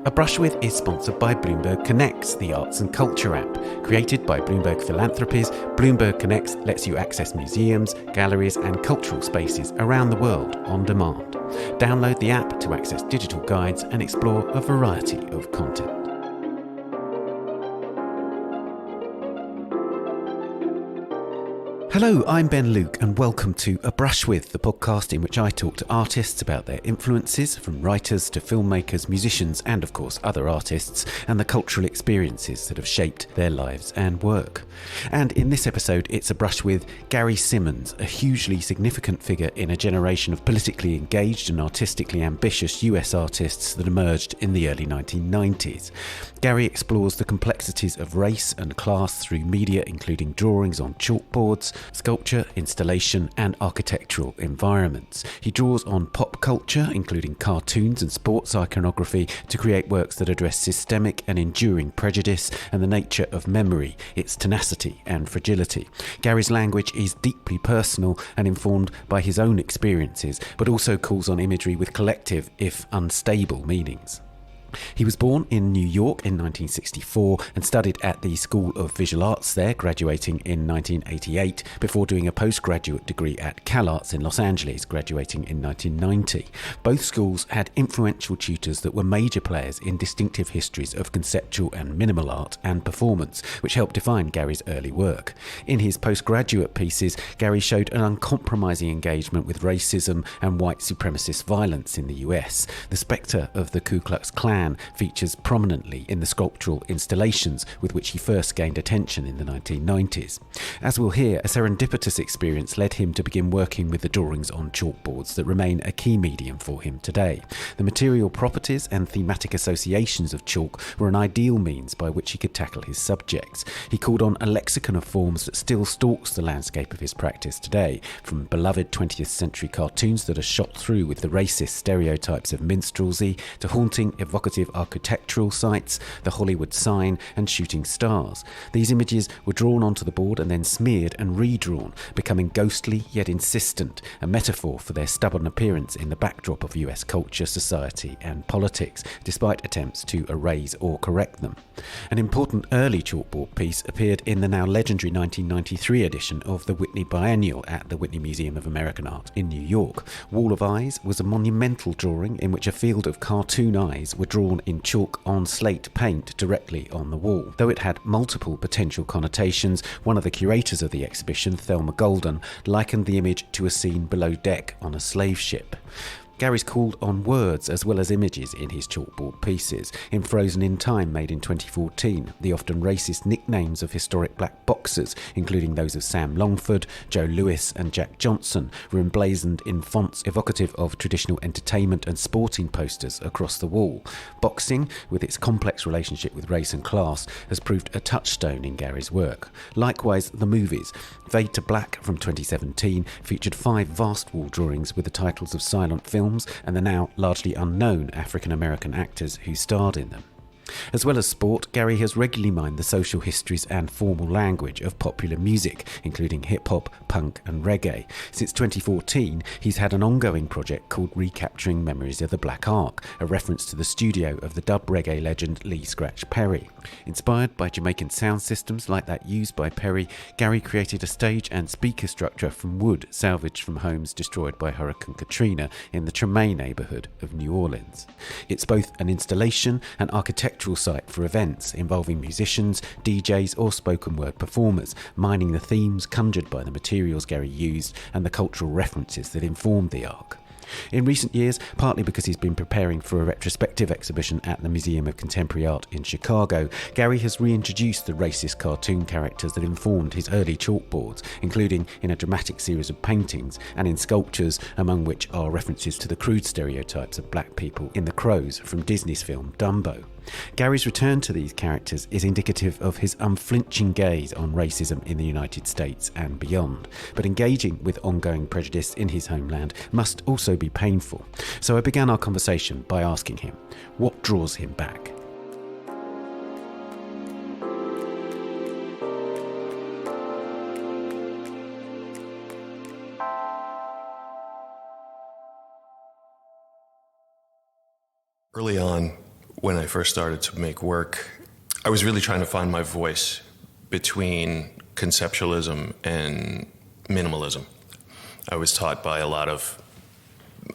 A Brush With is sponsored by Bloomberg Connects, the arts and culture app. Created by Bloomberg Philanthropies, Bloomberg Connects lets you access museums, galleries and cultural spaces around the world on demand. Download the app to access digital guides and explore a variety of content. Hello, I'm Ben Luke and welcome to A Brush With, the podcast in which I talk to artists about their influences, from writers to filmmakers, musicians and of course other artists, and the cultural experiences that have shaped their lives and work. And in this episode it's a brush with Gary Simmons, a hugely significant figure in a generation of politically engaged and artistically ambitious US artists that emerged in the early 1990s. Gary explores the complexities of race and class through media including drawings on chalkboards, sculpture, installation and architectural environments. He draws on pop culture, including cartoons and sports iconography, to create works that address systemic and enduring prejudice and the nature of memory, its tenacity and fragility. Gary's language is deeply personal and informed by his own experiences, but also calls on imagery with collective, if unstable, meanings. He was born in New York in 1964 and studied at the School of Visual Arts there, graduating in 1988 before doing a postgraduate degree at CalArts in Los Angeles, graduating in 1990. Both schools had influential tutors that were major players in distinctive histories of conceptual and minimal art and performance, which helped define Gary's early work. In his postgraduate pieces, Gary showed an uncompromising engagement with racism and white supremacist violence in the US. The spectre of the Ku Klux Klan features prominently in the sculptural installations with which he first gained attention in the 1990s. As we'll hear, a serendipitous experience led him to begin working with the drawings on chalkboards that remain a key medium for him today. The material properties and thematic associations of chalk were an ideal means by which he could tackle his subjects. He called on a lexicon of forms that still stalks the landscape of his practice today, from beloved 20th century cartoons that are shot through with the racist stereotypes of minstrelsy to haunting, evocative architectural sites, the Hollywood sign and shooting stars. These images were drawn onto the board and then smeared and redrawn, becoming ghostly yet insistent, a metaphor for their stubborn appearance in the backdrop of US culture, society and politics, despite attempts to erase or correct them. An important early chalkboard piece appeared in the now legendary 1993 edition of the Whitney Biennial at the Whitney Museum of American Art in New York. Wall of Eyes was a monumental drawing in which a field of cartoon eyes were drawn in chalk on slate paint directly on the wall. Though it had multiple potential connotations, one of the curators of the exhibition, Thelma Golden, likened the image to a scene below deck on a slave ship. Gary's called on words as well as images in his chalkboard pieces. In Frozen in Time, made in 2014, the often racist nicknames of historic black boxers, including those of Sam Longford, Joe Louis and Jack Johnson, were emblazoned in fonts evocative of traditional entertainment and sporting posters across the wall. Boxing, with its complex relationship with race and class, has proved a touchstone in Gary's work. Likewise, the movies. Fade to Black from 2017 featured 5 vast wall drawings with the titles of silent films and the now largely unknown African-American actors who starred in them. As well as sport, Gary has regularly mined the social histories and formal language of popular music, including hip-hop, punk and reggae. Since 2014, he's had an ongoing project called Recapturing Memories of the Black Ark, a reference to the studio of the dub reggae legend Lee Scratch Perry. Inspired by Jamaican sound systems like that used by Perry, Gary created a stage and speaker structure from wood salvaged from homes destroyed by Hurricane Katrina in the Treme neighbourhood of New Orleans. It's both an installation and architectural site for events involving musicians, DJs or spoken word performers, mining the themes conjured by the materials Gary used and the cultural references that informed the ark. In recent years, partly because he's been preparing for a retrospective exhibition at the Museum of Contemporary Art in Chicago, Gary has reintroduced the racist cartoon characters that informed his early chalkboards, including in a dramatic series of paintings and in sculptures, among which are references to the crude stereotypes of black people in The Crows from Disney's film Dumbo. Gary's return to these characters is indicative of his unflinching gaze on racism in the United States and beyond. But engaging with ongoing prejudice in his homeland must also be painful. So I began our conversation by asking him, what draws him back? Early on, when I first started to make work, I was really trying to find my voice between conceptualism and minimalism. I was taught by a lot of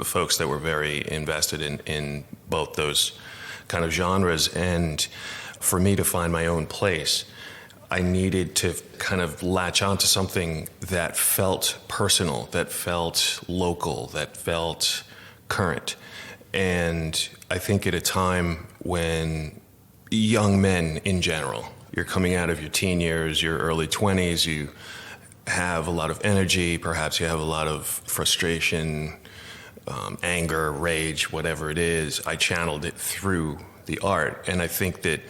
folks that were very invested in both those kind of genres, and for me to find my own place, I needed to kind of latch onto something that felt personal, that felt local, that felt current. And I think at a time when young men in general, you're coming out of your teen years, your early 20s, you have a lot of energy, perhaps you have a lot of frustration, anger, rage, whatever it is, I channeled it through the art. And I think that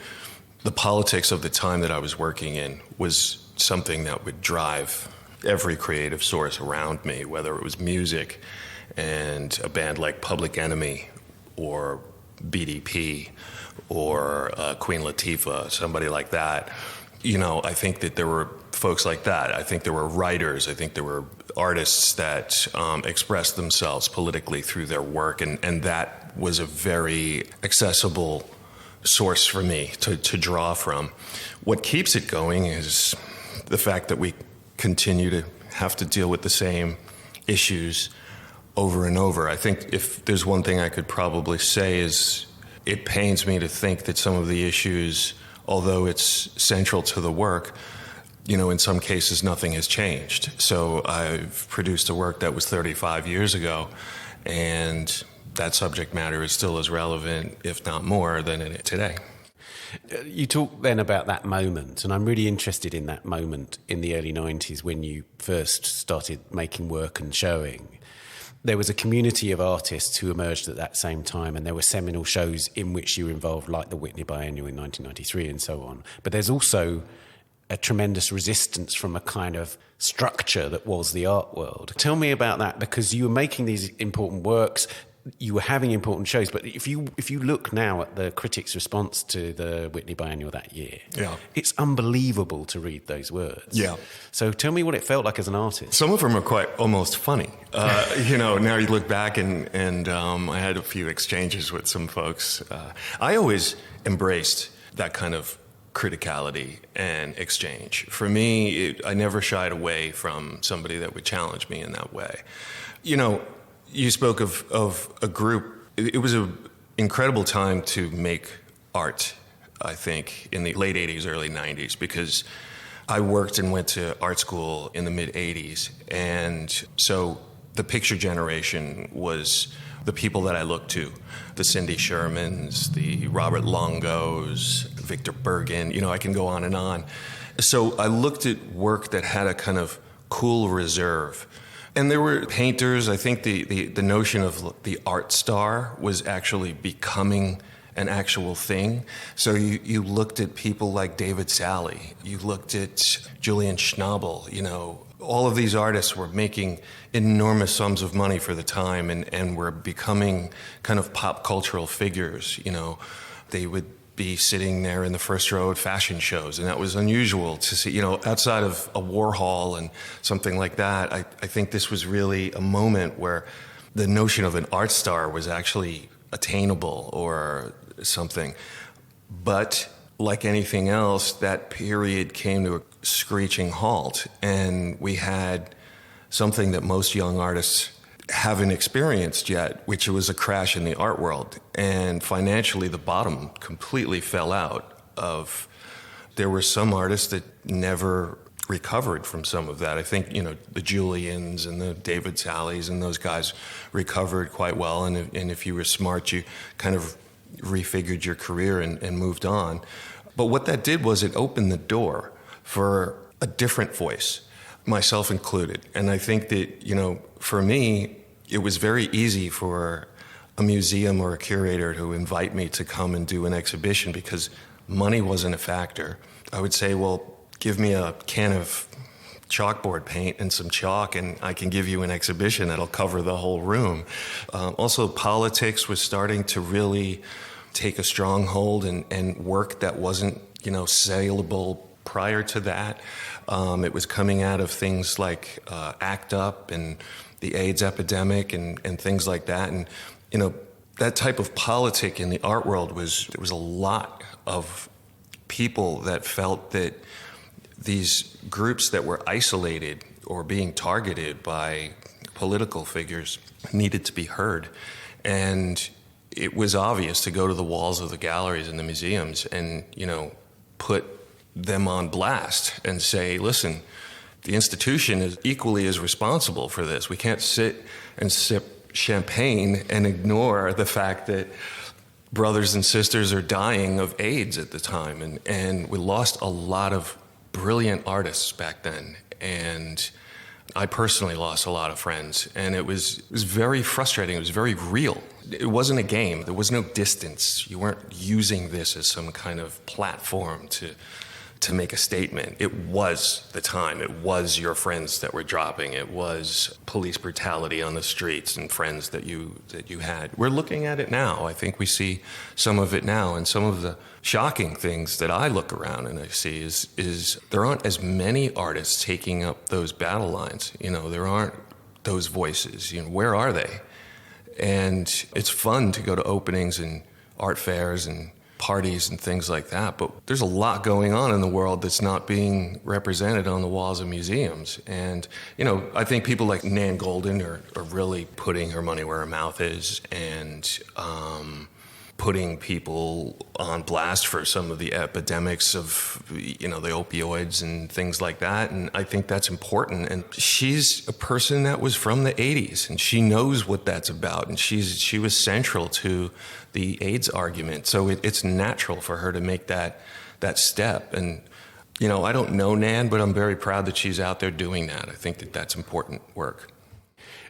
the politics of the time that I was working in was something that would drive every creative source around me, whether it was music and a band like Public Enemy or BDP or Queen Latifah, somebody like that. You know, I think that there were folks like that. I think there were writers. I think there were artists that expressed themselves politically through their work, and that was a very accessible source for me to draw from. What keeps it going is the fact that we continue to have to deal with the same issues over and over. I think if there's one thing I could probably say is it pains me to think that some of the issues, although it's central to the work, you know, in some cases nothing has changed. So I've produced a work that was 35 years ago, and that subject matter is still as relevant, if not more, than it is today. You talk then about that moment, and I'm really interested in that moment in the early 90s when you first started making work and showing. There was a community of artists who emerged at that same time, and there were seminal shows in which you were involved, like the Whitney Biennial in 1993 and so on. But there's also a tremendous resistance from a kind of structure that was the art world. Tell me about that, because you were making these important works, you were having important shows, but if you look now at the critics' response to the Whitney Biennial that year, it's unbelievable to read those words. Yeah. So tell me what it felt like as an artist. Some of them are quite almost funny. You know, now you look back and I had a few exchanges with some folks. I always embraced that kind of criticality and exchange. For me, I never shied away from somebody that would challenge me in that way. You know, you spoke of a group. It was an incredible time to make art, I think, in the late 80s, early 90s, because I worked and went to art school in the mid-80s. And so the picture generation was the people that I looked to, the Cindy Shermans, the Robert Longos, Victor Bergen, you know, I can go on and on. So I looked at work that had a kind of cool reserve. And there were painters. I think the notion of the art star was actually becoming an actual thing. So you looked at people like David Salle, you looked at Julian Schnabel, you know, all of these artists were making enormous sums of money for the time and were becoming kind of pop cultural figures, you know. They would be sitting there in the first row at fashion shows, and that was unusual to see, you know, outside of a Warhol and something like that. I think this was really a moment where the notion of an art star was actually attainable or something. But like anything else, that period came to a screeching halt, and we had something that most young artists haven't experienced yet, which was a crash in the art world. And financially, the bottom completely fell out of. There were some artists that never recovered from some of that. I think, you know, the Julians and the David Salles and those guys recovered quite well. And if you were smart, you kind of refigured your career and moved on. But what that did was it opened the door for a different voice, myself included. And I think that, you know, for me, it was very easy for a museum or a curator to invite me to come and do an exhibition because money wasn't a factor. I would say, well, give me a can of chalkboard paint and some chalk and I can give you an exhibition that'll cover the whole room. Also, politics was starting to really take a strong hold and work that wasn't, you know, saleable prior to that. It was coming out of things like ACT UP and the AIDS epidemic and things like that. And, you know, that type of politic in the art world there was a lot of people that felt that these groups that were isolated or being targeted by political figures needed to be heard. And it was obvious to go to the walls of the galleries and the museums and, put them on blast and say, listen, the institution is equally as responsible for this. We can't sit and sip champagne and ignore the fact that brothers and sisters are dying of AIDS at the time. And we lost a lot of brilliant artists back then. And I personally lost a lot of friends. And it was very frustrating. It was very real. It wasn't a game. There was no distance. You weren't using this as some kind of platform to make a statement. It was the time. It was your friends that were dropping. It was police brutality on the streets and friends that you had. We're looking at it now. I think we see some of it now, and some of the shocking things that I look around and I see is there aren't as many artists taking up those battle lines. There aren't those voices. Where are they? And it's fun to go to openings and art fairs and parties and things like that, but there's a lot going on in the world that's not being represented on the walls of museums. And, I think people like Nan Goldin are really putting her money where her mouth is and putting people on blast for some of the epidemics of, the opioids and things like that. And I think that's important. And she's a person that was from the 80s, and she knows what that's about. And she was central to the AIDS argument. So it's natural for her to make that step. And, I don't know Nan, but I'm very proud that she's out there doing that. I think that that's important work.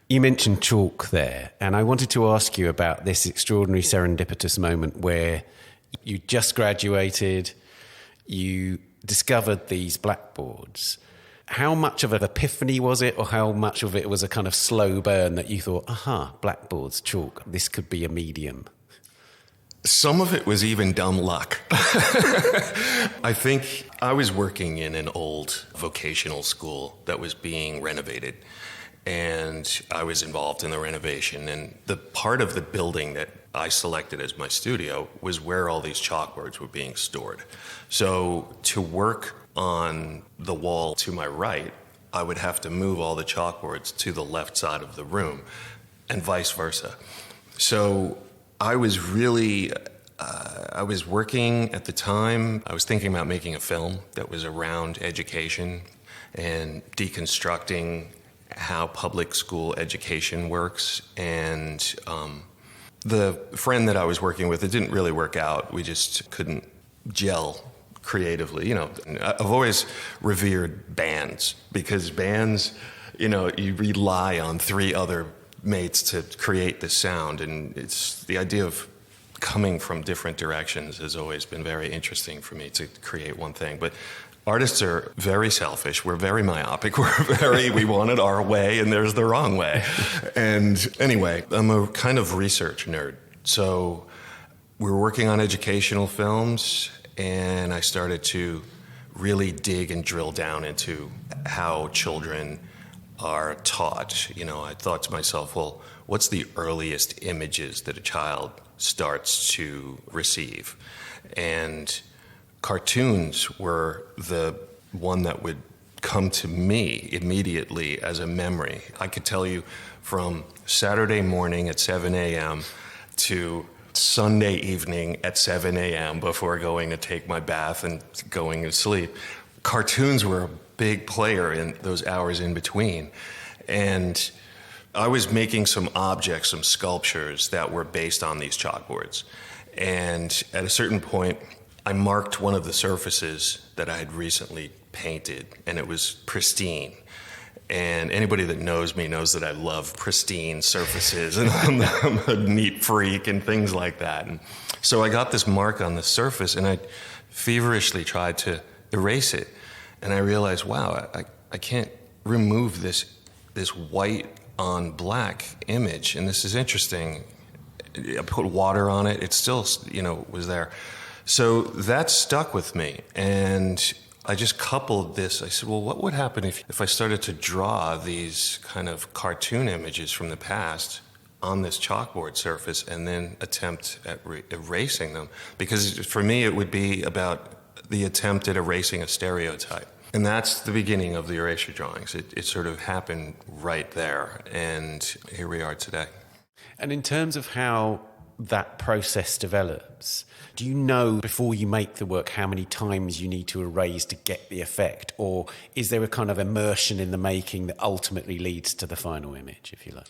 You mentioned chalk there, and I wanted to ask you about this extraordinary serendipitous moment where you just graduated, you discovered these blackboards. How much of an epiphany was it, or how much of it was a kind of slow burn that you thought, blackboards, chalk, this could be a medium? Some of it was even dumb luck. I think I was working in an old vocational school that was being renovated, and I was involved in the renovation. And the part of the building that I selected as my studio was where all these chalkboards were being stored. So to work on the wall to my right, I would have to move all the chalkboards to the left side of the room, and vice versa. So I was really, I was working at the time. I was thinking about making a film that was around education and deconstructing how public school education works. And the friend that I was working with, it didn't really work out. We just couldn't gel creatively. I've always revered bands, because bands, you rely on three other mates to create the sound, and it's the idea of coming from different directions has always been very interesting for me to create one thing. But artists are very selfish. We're very myopic. We want it our way, and there's the wrong way. And anyway, I'm a kind of research nerd. So we were working on educational films, and I started to really dig and drill down into how children are taught. I thought to myself, well, what's the earliest images that a child starts to receive? And cartoons were the one that would come to me immediately as a memory. I could tell you from Saturday morning at 7 a.m. to Sunday evening at 7 a.m. before going to take my bath and going to sleep. Cartoons were a big player in those hours in between. And I was making some objects, some sculptures that were based on these chalkboards. And at a certain point, I marked one of the surfaces that I had recently painted, and it was pristine. And anybody that knows me knows that I love pristine surfaces, and I'm a neat freak and things like that. And so I got this mark on the surface, and I feverishly tried to erase it. And I realized, wow, I can't remove this white on black image, and this is interesting. I put water on it. It still, was there. So that stuck with me, and I just coupled this. I said, well, what would happen if I started to draw these kind of cartoon images from the past on this chalkboard surface and then attempt at erasing them. Because for me, it would be about the attempt at erasing a stereotype. And that's the beginning of the erasure drawings. It sort of happened right there, and here we are today. And in terms of how that process develops, do you know before you make the work how many times you need to erase to get the effect? Or is there a kind of immersion in the making that ultimately leads to the final image, if you like?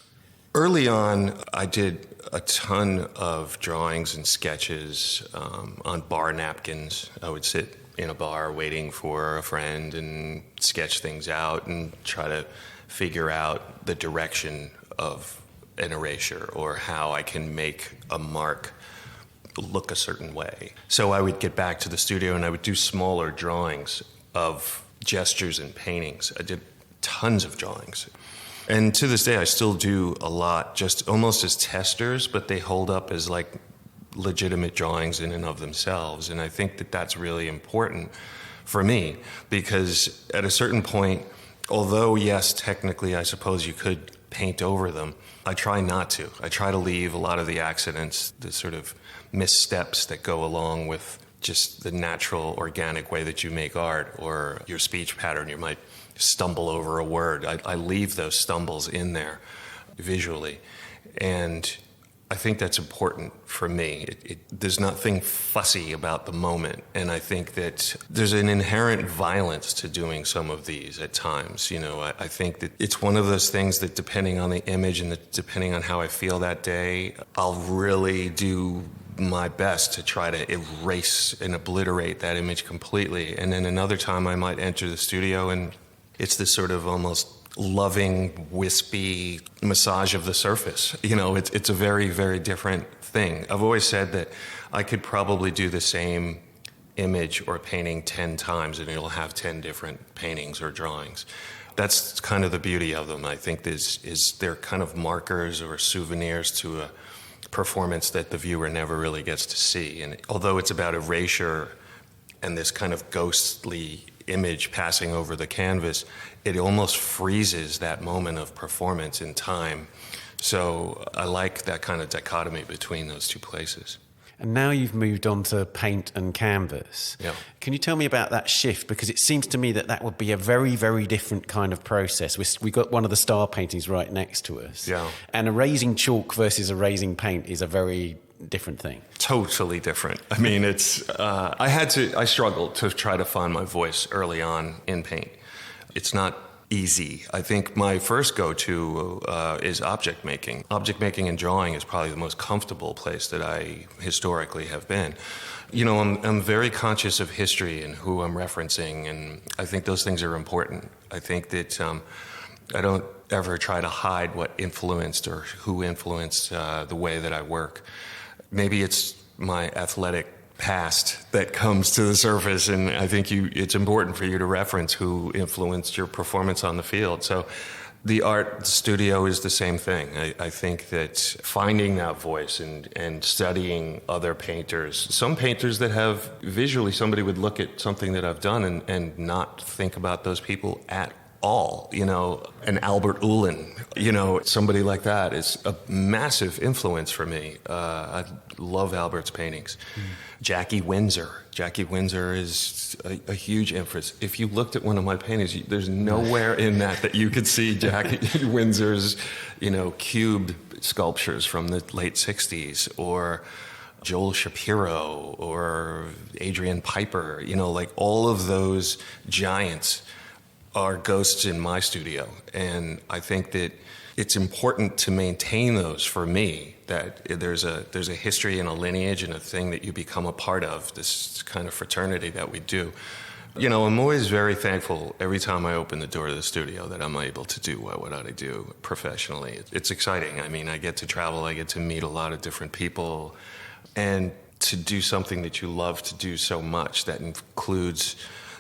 Early on, I did a ton of drawings and sketches on bar napkins. I would sit in a bar waiting for a friend and sketch things out and try to figure out the direction of an erasure or how I can make a mark look a certain way. So I would get back to the studio and I would do smaller drawings of gestures and paintings. I did tons of drawings. And to this day, I still do a lot, just almost as testers, but they hold up as like legitimate drawings in and of themselves. And I think that that's really important for me because at a certain point, although yes, technically I suppose you could paint over them, I try not to. I try to leave a lot of the accidents, the sort of missteps that go along with just the natural, organic way that you make art or your speech pattern. You might stumble over a word. I leave those stumbles in there visually. And I think that's important for me. There's nothing fussy about the moment. And I think that there's an inherent violence to doing some of these at times. You know, I think that it's one of those things that depending on the image and depending on how I feel that day, I'll really do my best to try to erase and obliterate that image completely. And then another time I might enter the studio and it's this sort of almost loving, wispy massage of the surface. You know, it's a very, very different thing. I've always said that I could probably do the same image or painting 10 times and it'll have 10 different paintings or drawings. That's kind of the beauty of them. I think they're kind of markers or souvenirs to a performance that the viewer never really gets to see. And although it's about erasure and this kind of ghostly image passing over the canvas, it almost freezes that moment of performance in time. So I like that kind of dichotomy between those two places. And now you've moved on to paint and canvas. Yeah. Can you tell me about that shift? Because it seems to me that would be a very, very different kind of process. We've got one of the star paintings right next to us. Yeah. And erasing chalk versus erasing paint is a very different thing. Totally different. I mean, I struggled to try to find my voice early on in paint. It's not easy. I think my first go-to is object making. Object making and drawing is probably the most comfortable place that I historically have been. You know, I'm very conscious of history and who I'm referencing, and I think those things are important. I think that I don't ever try to hide what influenced or who influenced the way that I work. Maybe it's my athletic past that comes to the surface, and I think it's important for you to reference who influenced your performance on the field. So the art studio is the same thing. I think that finding that voice and studying other painters, some painters that have visually, somebody would look at something that I've done and not think about those people at all. You know, an Albert Ullin, you know, somebody like that is a massive influence for me. I love Albert's paintings. Jackie Windsor. Jackie Windsor is a huge influence. If you looked at one of my paintings, there's nowhere in that you could see Jackie Windsor's, you know, cube sculptures from the late 60s or Joel Shapiro or Adrian Piper. You know, like all of those giants are ghosts in my studio. And I think that it's important to maintain those for me, that there's a history and a lineage and a thing that you become a part of, this kind of fraternity that we do. You know, I'm always very thankful every time I open the door to the studio that I'm able to do what I do professionally. It's exciting. I mean, I get to travel, I get to meet a lot of different people, and to do something that you love to do so much that includes,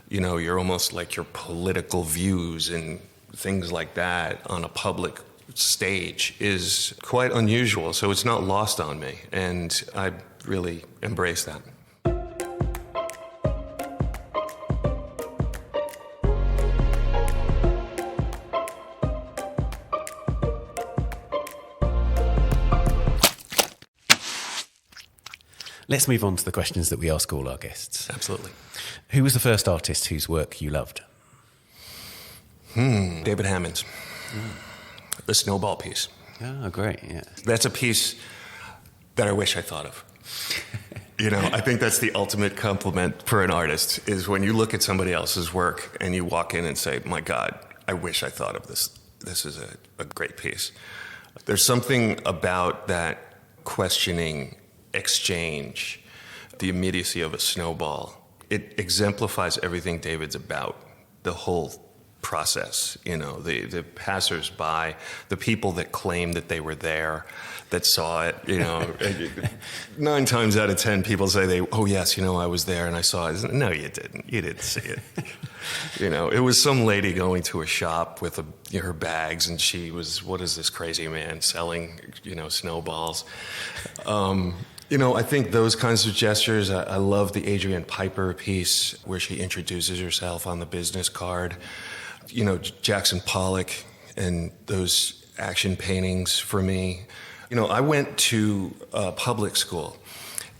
you know, you're almost like your political views and things like that on a public stage is quite unusual. So it's not lost on me, and I really embrace that. Let's move on to the questions that we ask all our guests. Absolutely. Who was the first artist whose work you loved? David Hammond's. The Snowball piece. Oh, great, yeah. That's a piece that I wish I thought of. I think that's the ultimate compliment for an artist, is when you look at somebody else's work and you walk in and say, my God, I wish I thought of this. This is a great piece. There's something about that questioning exchange, the immediacy of a snowball. It exemplifies everything David's about, the whole process, the passers-by, the people that claim that they were there, that saw it, 9 times out of 10 people say oh yes, I was there and I saw it. No, you didn't see it. It was some lady going to a shop with her bags, and she was, what is this crazy man selling, snowballs? I think those kinds of gestures, I love the Adrienne Piper piece where she introduces herself on the business card. Jackson Pollock and those action paintings for me. I went to public school,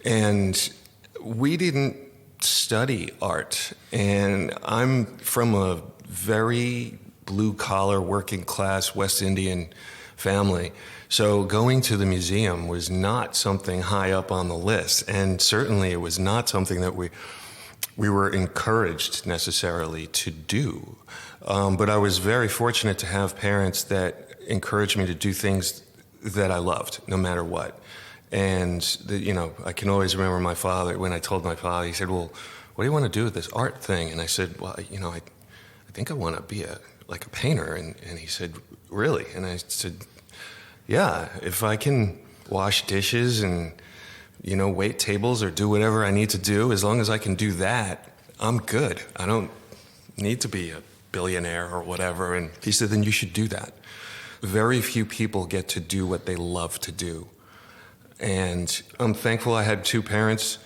and we didn't study art. And I'm from a very blue-collar, working-class West Indian family. So going to the museum was not something high up on the list. And certainly it was not something that we were encouraged necessarily to do. But I was very fortunate to have parents that encouraged me to do things that I loved, no matter what. And, I can always remember my father, when I told my father, he said, well, what do you want to do with this art thing? And I said, well, I think I want to be a painter. And he said, really? And I said, yeah, if I can wash dishes and, wait tables or do whatever I need to do, as long as I can do that, I'm good. I don't need to be a billionaire or whatever. And he said, then you should do that. Very few people get to do what they love to do. And I'm thankful I had 2 parents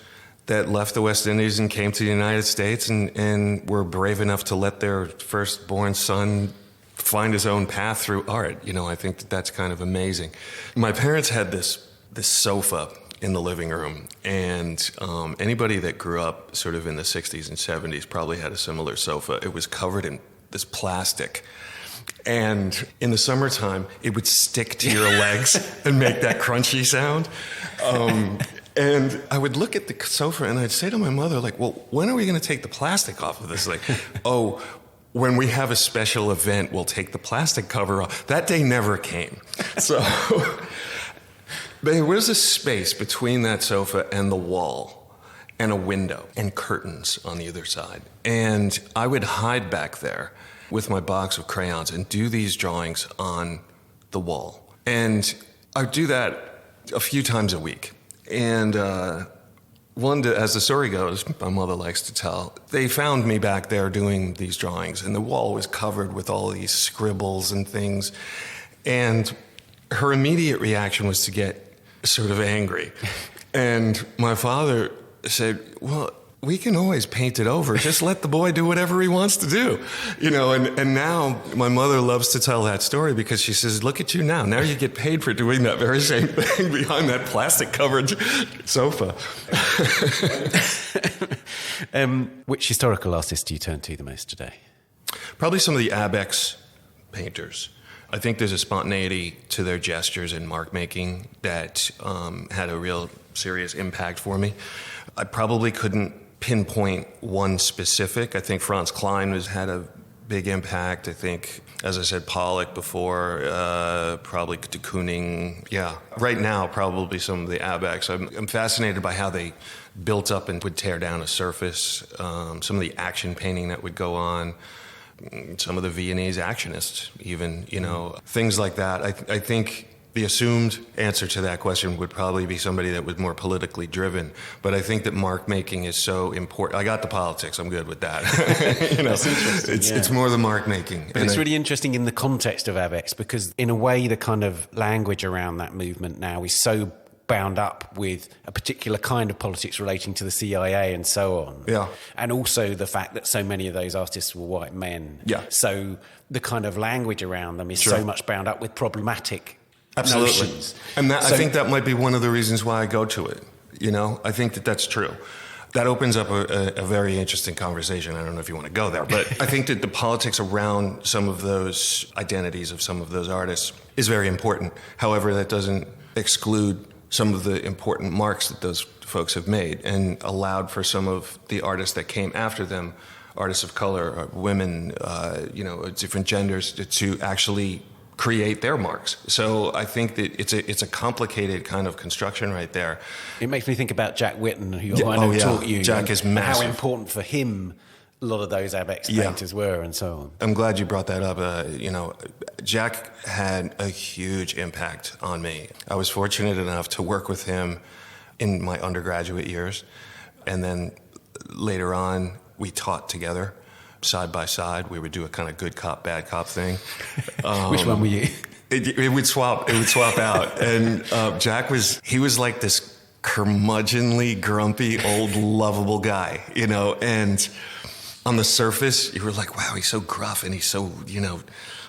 that left the West Indies and came to the United States and were brave enough to let their firstborn son find his own path through art. I think that's kind of amazing. My parents had this sofa in the living room, and anybody that grew up sort of in the 60s and 70s probably had a similar sofa. It was covered in this plastic. And in the summertime, it would stick to your legs and make that crunchy sound. And I would look at the sofa and I'd say to my mother, well, when are we going to take the plastic off of this? When we have a special event, we'll take the plastic cover off. That day never came. So there was a space between that sofa and the wall, and a window and curtains on the other side. And I would hide back there with my box of crayons and do these drawings on the wall. And I'd do that a few times a week. And one day, as the story goes, my mother likes to tell, they found me back there doing these drawings, and the wall was covered with all these scribbles and things. And her immediate reaction was to get sort of angry. And my father said, well, we can always paint it over. Just let the boy do whatever he wants to do. And now my mother loves to tell that story because she says, look at you now. Now you get paid for doing that very same thing behind that plastic-covered sofa. Which historical artists do you turn to the most today? Probably some of the Abex painters. I think there's a spontaneity to their gestures and mark making that had a real serious impact for me. I probably couldn't pinpoint one specific. I think Franz Klein had a big impact. I think, as I said, Pollock before, probably de Kooning. Yeah, right now, probably some of the Abex. I'm fascinated by how they built up and would tear down a surface, some of the action painting that would go on, some of the Viennese actionists even, things like that. I think the assumed answer to that question would probably be somebody that was more politically driven. But I think that mark making is so important. I got the politics. I'm good with that. That's interesting. It's more the mark making. But it's really interesting in the context of Abex, because in a way the kind of language around that movement now is so bound up with a particular kind of politics relating to the CIA and so on. Yeah. And also the fact that so many of those artists were white men. Yeah. So the kind of language around them is Sure. so much bound up with problematic Absolutely. notions. And I think that might be one of the reasons why I go to it. You know, I think that that's true. That opens up a very interesting conversation. I don't know if you want to go there, but I think that the politics around some of those identities of some of those artists is very important. However, that doesn't exclude some of the important marks that those folks have made and allowed for some of the artists that came after them, artists of color, women, different genders, to actually create their marks. So I think that it's a complicated kind of construction right there. It makes me think about Jack Whitten, who I know taught you. Jack is massive. How important for him a lot of those Abex painters were, and so on. I'm glad you brought that up. Jack had a huge impact on me. I was fortunate enough to work with him in my undergraduate years, and then later on we taught together. Side by side, we would do a kind of good cop, bad cop thing. Which one were you? It would swap out. And Jack was like this curmudgeonly, grumpy, old, lovable guy, and on the surface, you were like, wow, he's so gruff and he's so,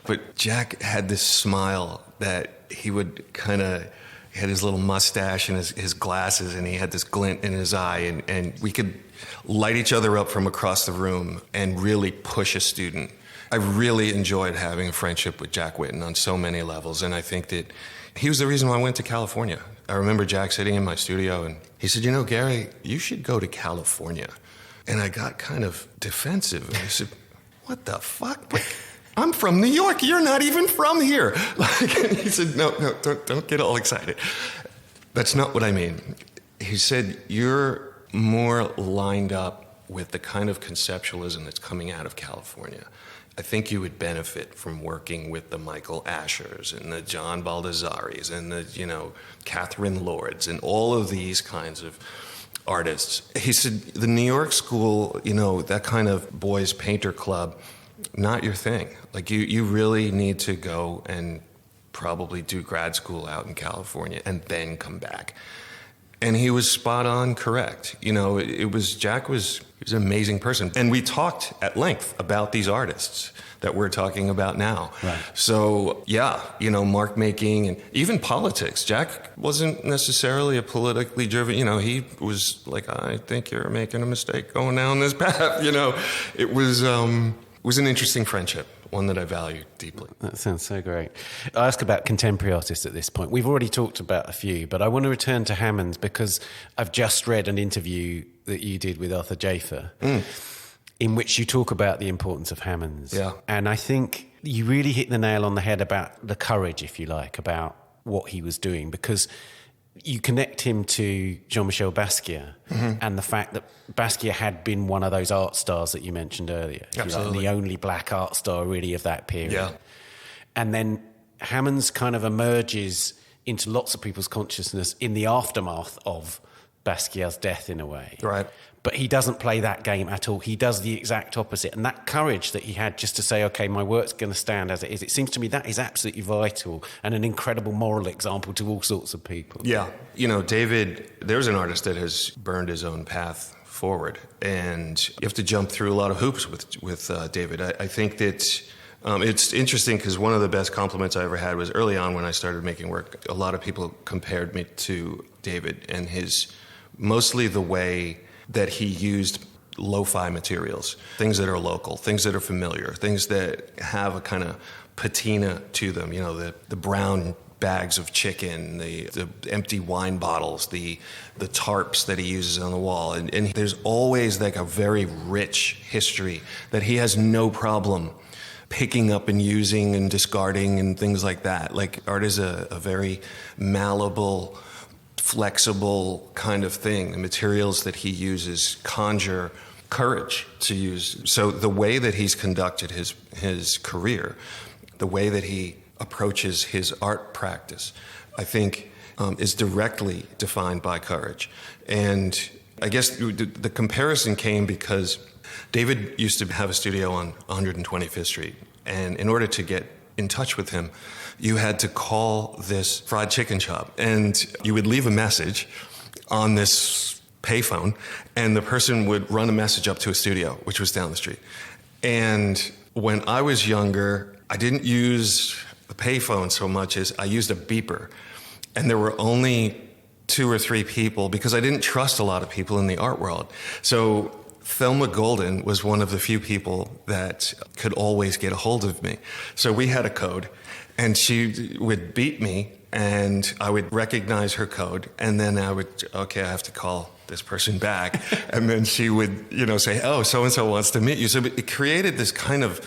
but Jack had this smile that he would he had his little mustache and his glasses, and he had this glint in his eye, and we could light each other up from across the room and really push a student. I really enjoyed having a friendship with Jack Whitten on so many levels, and I think that he was the reason why I went to California. I remember Jack sitting in my studio, and he said, Gary, you should go to California. And I got kind of defensive, and I said, what the fuck? I'm from New York. You're not even from here. He said, no, don't get all excited. That's not what I mean. He said, you're more lined up with the kind of conceptualism that's coming out of California. I think you would benefit from working with the Michael Ashers and the John Baldazzaris and the, Catherine Lords and all of these kinds of artists. He said, the New York school, that kind of boys painter club, not your thing. Like you really need to go and probably do grad school out in California and then come back. And he was spot on correct. Jack was an amazing person. And we talked at length about these artists that we're talking about now. Right. So, mark making and even politics. Jack wasn't necessarily a politically driven, he was like, I think you're making a mistake going down this path. It was an interesting friendship, one that I value deeply. That sounds so great. I'll ask about contemporary artists at this point. We've already talked about a few, but I want to return to Hammonds because I've just read an interview that you did with Arthur Jafer in which you talk about the importance of Hammonds. Yeah. And I think you really hit the nail on the head about the courage, if you like, about what he was doing, because you connect him to Jean-Michel Basquiat and the fact that Basquiat had been one of those art stars that you mentioned earlier. Absolutely. The only black art star really of that period. Yeah. And then Hammonds kind of emerges into lots of people's consciousness in the aftermath of Basquiat's death in a way. Right. But he doesn't play that game at all. He does the exact opposite. And that courage that he had just to say, okay, my work's going to stand as it is, it seems to me that is absolutely vital and an incredible moral example to all sorts of people. Yeah. David, there's an artist that has burned his own path forward. And you have to jump through a lot of hoops with David. I think that it's interesting because one of the best compliments I ever had was early on when I started making work. A lot of people compared me to David and mostly the way that he used lo-fi materials, things that are local, things that are familiar, things that have a kind of patina to them, the brown bags of chicken, the empty wine bottles, the tarps that he uses on the wall. And there's always like a very rich history that he has no problem picking up and using and discarding and things like that. Like art is a very malleable, flexible kind of thing. The materials that he uses conjure courage to use. So the way that he's conducted his career, the way that he approaches his art practice, I think is directly defined by courage. And I guess the comparison came because David used to have a studio on 125th Street. And in order to get in touch with him, you had to call this fried chicken shop, and you would leave a message on this payphone, and the person would run a message up to a studio, which was down the street. And when I was younger, I didn't use the payphone so much as I used a beeper, and there were only 2 or 3 people because I didn't trust a lot of people in the art world. So Thelma Golden was one of the few people that could always get a hold of me. So we had a code, and she would beat me, and I would recognize her code, and then I have to call this person back. And then she would, say, oh, so-and-so wants to meet you. So it created this kind of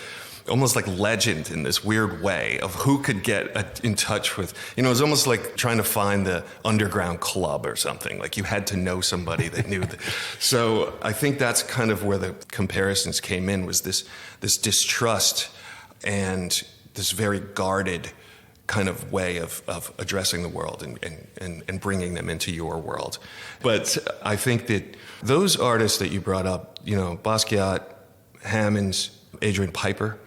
almost like legend in this weird way of who could get in touch with, it was almost like trying to find the underground club or something. Like you had to know somebody that knew that. So I think that's kind of where the comparisons came in, was this distrust and this very guarded kind of way of addressing the world and bringing them into your world. But I think that those artists that you brought up, Basquiat, Hammonds, Adrian Piper,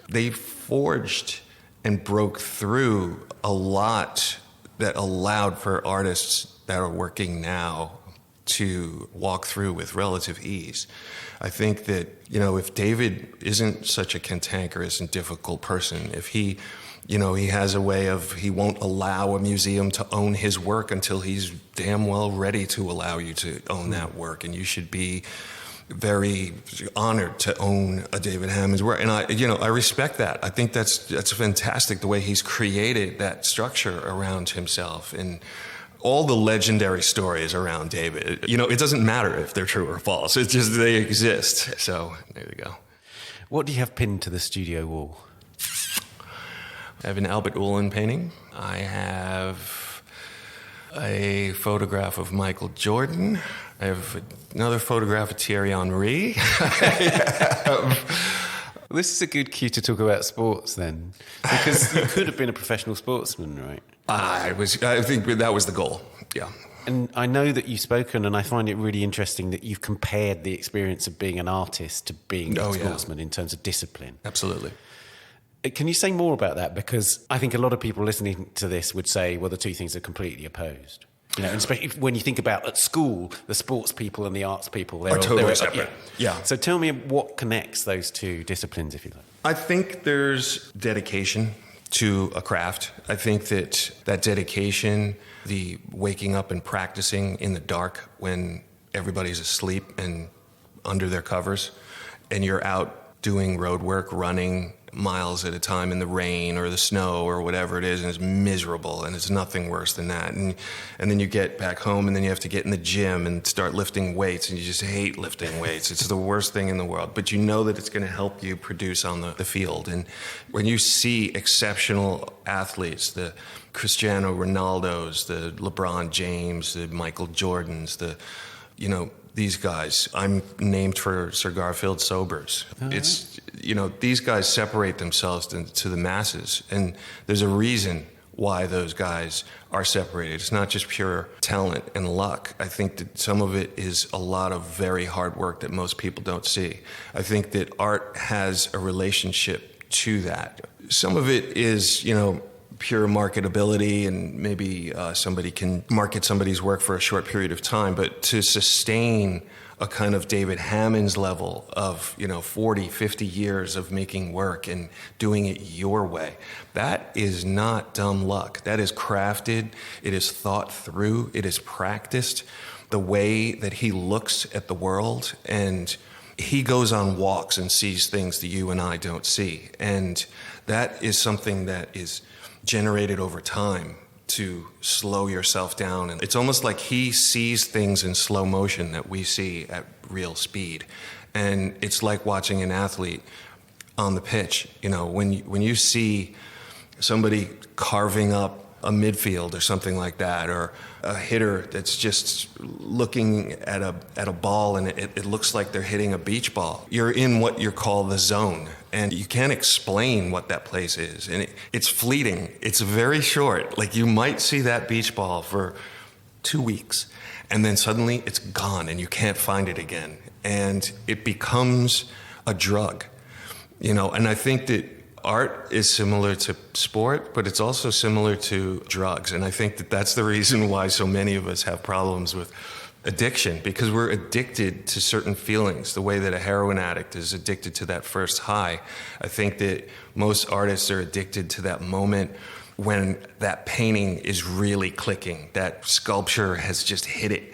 they forged and broke through a lot that allowed for artists that are working now to walk through with relative ease. I think that, if David isn't such a cantankerous and difficult person, if he has a way of, he won't allow a museum to own his work until he's damn well ready to allow you to own that work, and you should be very honored to own a David Hammond's work. And I respect that. I think that's fantastic, the way he's created that structure around himself and all the legendary stories around David. It doesn't matter if they're true or false. It's just they exist. So there you go. What do you have pinned to the studio wall? I have an Albert Ullin painting. I have a photograph of Michael Jordan. I have another photograph of Thierry Henry. This is a good cue to talk about sports then, because you could have been a professional sportsman, right? I think that was the goal, yeah. And I know that you've spoken, and I find it really interesting that you've compared the experience of being an artist to being a sportsman in terms of discipline. Absolutely. Can you say more about that? Because I think a lot of people listening to this would say, well, the two things are completely opposed. And especially when you think about at school, the sports people and the arts people, they're totally separate. Yeah. So tell me what connects those two disciplines, if you like. I think there's dedication to a craft. I think that dedication, the waking up and practicing in the dark when everybody's asleep and under their covers, and you're out doing road work, running miles at a time in the rain or the snow or whatever it is, and it's miserable, and it's nothing worse than that. And then you get back home, and then you have to get in the gym and start lifting weights, and you just hate lifting weights. It's the worst thing in the world, but you know that it's going to help you produce on the field. And when you see exceptional athletes, the Cristiano Ronaldos, the LeBron James, the Michael Jordans, these guys, I'm named for Sir Garfield Sobers. It's, these guys separate themselves to the masses. And there's a reason why those guys are separated. It's not just pure talent and luck. I think that some of it is a lot of very hard work that most people don't see. I think that art has a relationship to that. Some of it is, pure marketability, and maybe somebody can market somebody's work for a short period of time, but to sustain a kind of David Hammond's level of 40, 50 years of making work and doing it your way, that is not dumb luck. That is crafted, it is thought through, it is practiced. The way that he looks at the world, and he goes on walks and sees things that you and I don't see, and that is something that is generated over time to slow yourself down. And it's almost like he sees things in slow motion that we see at real speed. And it's like watching an athlete on the pitch. When you see somebody carving up a midfield or something like that, or a hitter that's just looking at a ball and it looks like they're hitting a beach ball. You're in what you call the zone, and you can't explain what that place is. And it's fleeting. It's very short. Like you might see that beach ball for 2 weeks, and then suddenly it's gone and you can't find it again. And it becomes a drug, and I think that art is similar to sport, but it's also similar to drugs. And I think that that's the reason why so many of us have problems with addiction, because we're addicted to certain feelings, the way that a heroin addict is addicted to that first high. I think that most artists are addicted to that moment when that painting is really clicking, that sculpture has just hit it.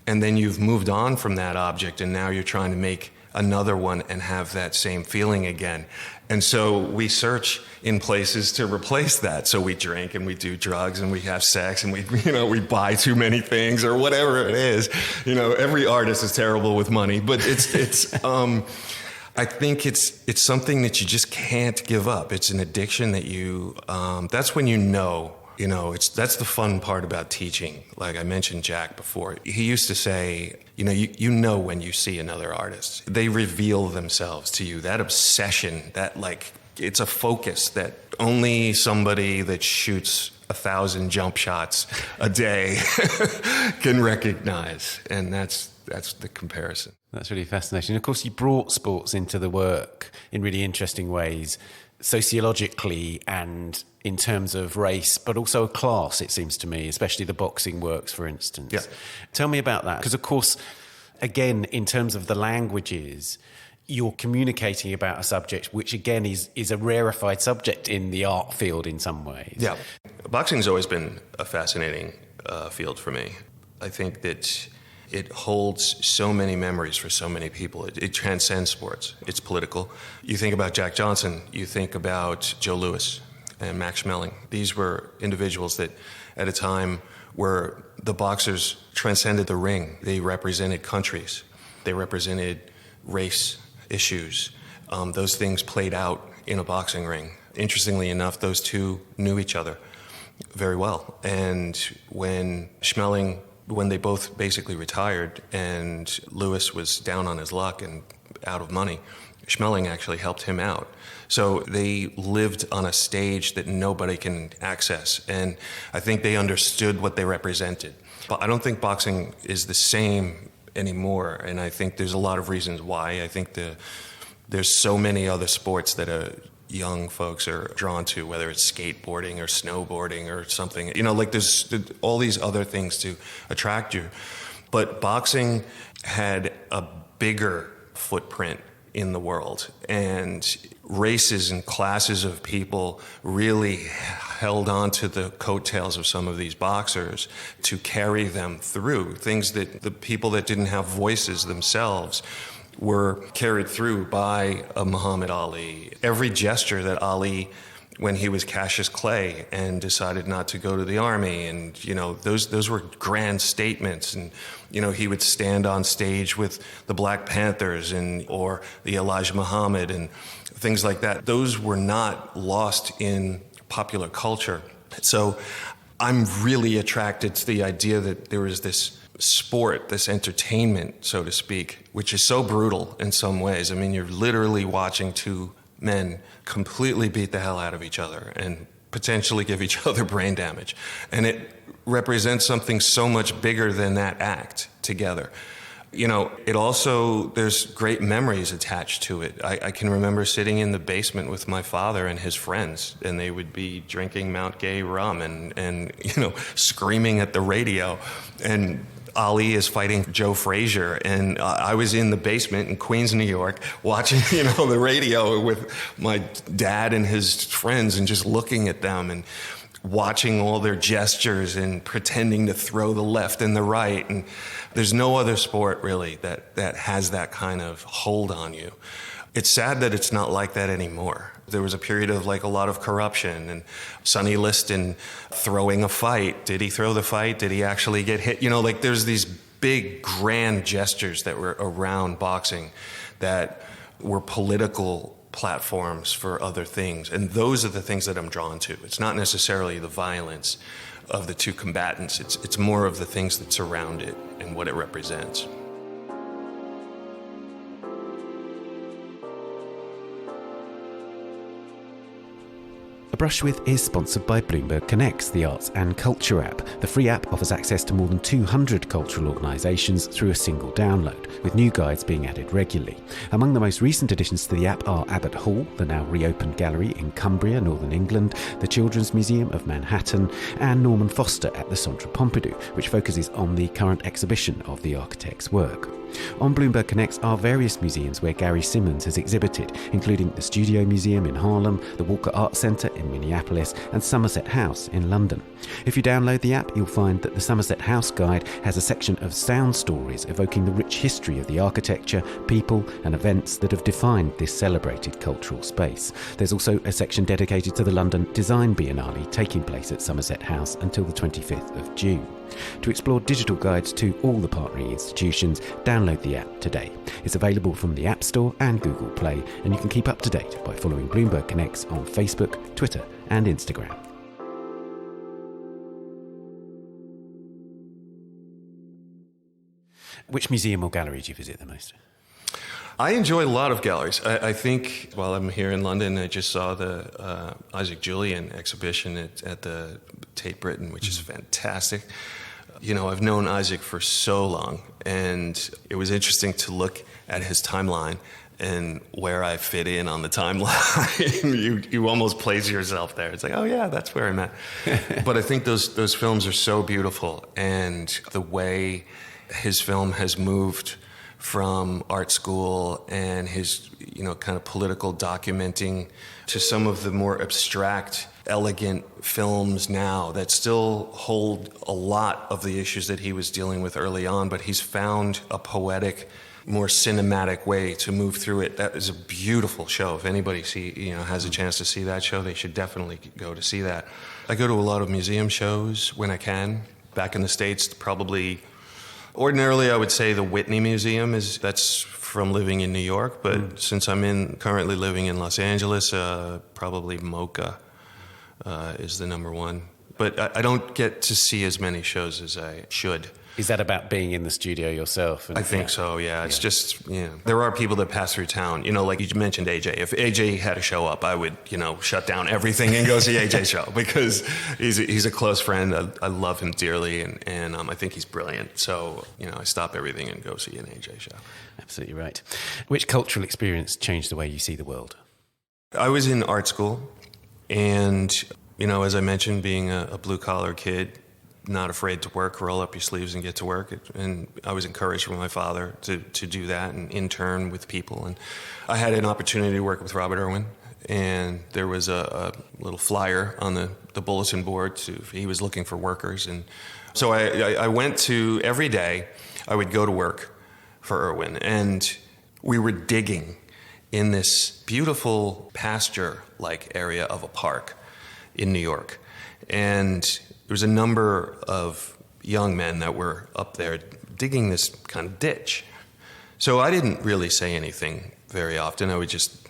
And then you've moved on from that object, and now you're trying to make another one and have that same feeling again. And so we search in places to replace that. So we drink and we do drugs and we have sex and we buy too many things or whatever it is. Every artist is terrible with money, but I think it's something that you just can't give up. It's an addiction that that's when that's the fun part about teaching. Like I mentioned Jack before. He used to say, you know when you see another artist. They reveal themselves to you. That obsession, it's a focus that only somebody that shoots 1,000 jump shots a day can recognize. And that's the comparison. That's really fascinating. Of course, you brought sports into the work in really interesting ways, sociologically and in terms of race, but also class, it seems to me, especially the boxing works, for instance. Yeah. Tell me about that. Because, of course, again, in terms of the languages, you're communicating about a subject which, again, is a rarefied subject in the art field in some ways. Yeah. Boxing's always been a fascinating field for me. I think that it holds so many memories for so many people. It transcends sports. It's political. You think about Jack Johnson, you think about Joe Louis and Max Schmeling. These were individuals that at a time where the boxers transcended the ring. They represented countries. They represented race issues. Those things played out in a boxing ring. Interestingly enough, those two knew each other very well. And when they both basically retired and Lewis was down on his luck and out of money, Schmeling actually helped him out. So they lived on a stage that nobody can access. And I think they understood what they represented. But I don't think boxing is the same anymore. And I think there's a lot of reasons why. I think there's so many other sports that young folks are drawn to, whether it's skateboarding or snowboarding or something. There's all these other things to attract you. But boxing had a bigger footprint in the world, and races and classes of people really held on to the coattails of some of these boxers to carry them through things that the people that didn't have voices themselves were carried through by a Muhammad Ali. Every gesture that Ali, when he was Cassius Clay and decided not to go to the army, and those were grand statements. And he would stand on stage with the Black Panthers or the Elijah Muhammad and things like that. Those were not lost in popular culture. So I'm really attracted to the idea that there is this sport, this entertainment, so to speak, which is so brutal in some ways. I mean, you're literally watching two men completely beat the hell out of each other and potentially give each other brain damage. And it represents something so much bigger than that act together. It also, there's great memories attached to it. I can remember sitting in the basement with my father and his friends, and they would be drinking Mount Gay rum and screaming at the radio. And Ali is fighting Joe Frazier, and I was in the basement in Queens, New York, watching, the radio with my dad and his friends and just looking at them and watching all their gestures and pretending to throw the left and the right. And there's no other sport really that has that kind of hold on you. It's sad that it's not like that anymore. There was a period of a lot of corruption and Sonny Liston throwing a fight. Did he throw the fight? Did he actually get hit? There's these big grand gestures that were around boxing that were political platforms for other things. And those are the things that I'm drawn to. It's not necessarily the violence of the two combatants. It's more of the things that surround it and what it represents. A Brush With is sponsored by Bloomberg Connects, the arts and culture app. The free app offers access to more than 200 cultural organisations through a single download, with new guides being added regularly. Among the most recent additions to the app are Abbott Hall, the now reopened gallery in Cumbria, Northern England, the Children's Museum of Manhattan, and Norman Foster at the Centre Pompidou, which focuses on the current exhibition of the architect's work. On Bloomberg Connects are various museums where Gary Simmons has exhibited, including the Studio Museum in Harlem, the Walker Art Centre in Minneapolis, and Somerset House in London. If you download the app, you'll find that the Somerset House Guide has a section of sound stories evoking the rich history of the architecture, people, and events that have defined this celebrated cultural space. There's also a section dedicated to the London Design Biennale taking place at Somerset House until the 25th of June. To explore digital guides to all the partnering institutions, download the app today. It's available from the App Store and Google Play, and you can keep up to date by following Bloomberg Connects on Facebook, Twitter, and Instagram. Which museum or gallery do you visit the most? I enjoy a lot of galleries. I think while I'm here in London, I just saw the Isaac Julian exhibition at the Tate Britain, which is fantastic. You know, I've known Isaac for so long, and it was interesting to look at his timeline and where I fit in on the timeline. you almost place yourself there. It's like, oh yeah, that's where I'm at. But I think those films are so beautiful, and the way his film has moved from art school and his, you know, kind of political documenting to some of the more abstract, elegant films now that still hold a lot of the issues that he was dealing with early on, but he's found a poetic, more cinematic way to move through it. That is a beautiful show. If anybody has a chance to see that show, they should definitely go to see that. I go to a lot of museum shows when I can. Back in the States, probably ordinarily, I would say the Whitney Museum that's from living in New York, but since I'm currently living in Los Angeles, probably MoCA is the number one. But I don't get to see as many shows as I should. Is that about being in the studio yourself? I think so, yeah. It's just, there are people that pass through town. You know, like you mentioned AJ. If AJ had a show up, I would, shut down everything and go see AJ's show because he's a close friend. I love him dearly, and I think he's brilliant. So, I stop everything and go see an AJ show. Absolutely right. Which cultural experience changed the way you see the world? I was in art school, and, as I mentioned, being a blue-collar kid, not afraid to work, roll up your sleeves and get to work. And I was encouraged from my father to do that and intern with people. And I had an opportunity to work with Robert Irwin, and there was a little flyer on the bulletin board. He was looking for workers. And so I went to, every day, I would go to work for Irwin. And we were digging in this beautiful pasture-like area of a park in New York. And there was a number of young men that were up there digging this kind of ditch. So I didn't really say anything very often. I would just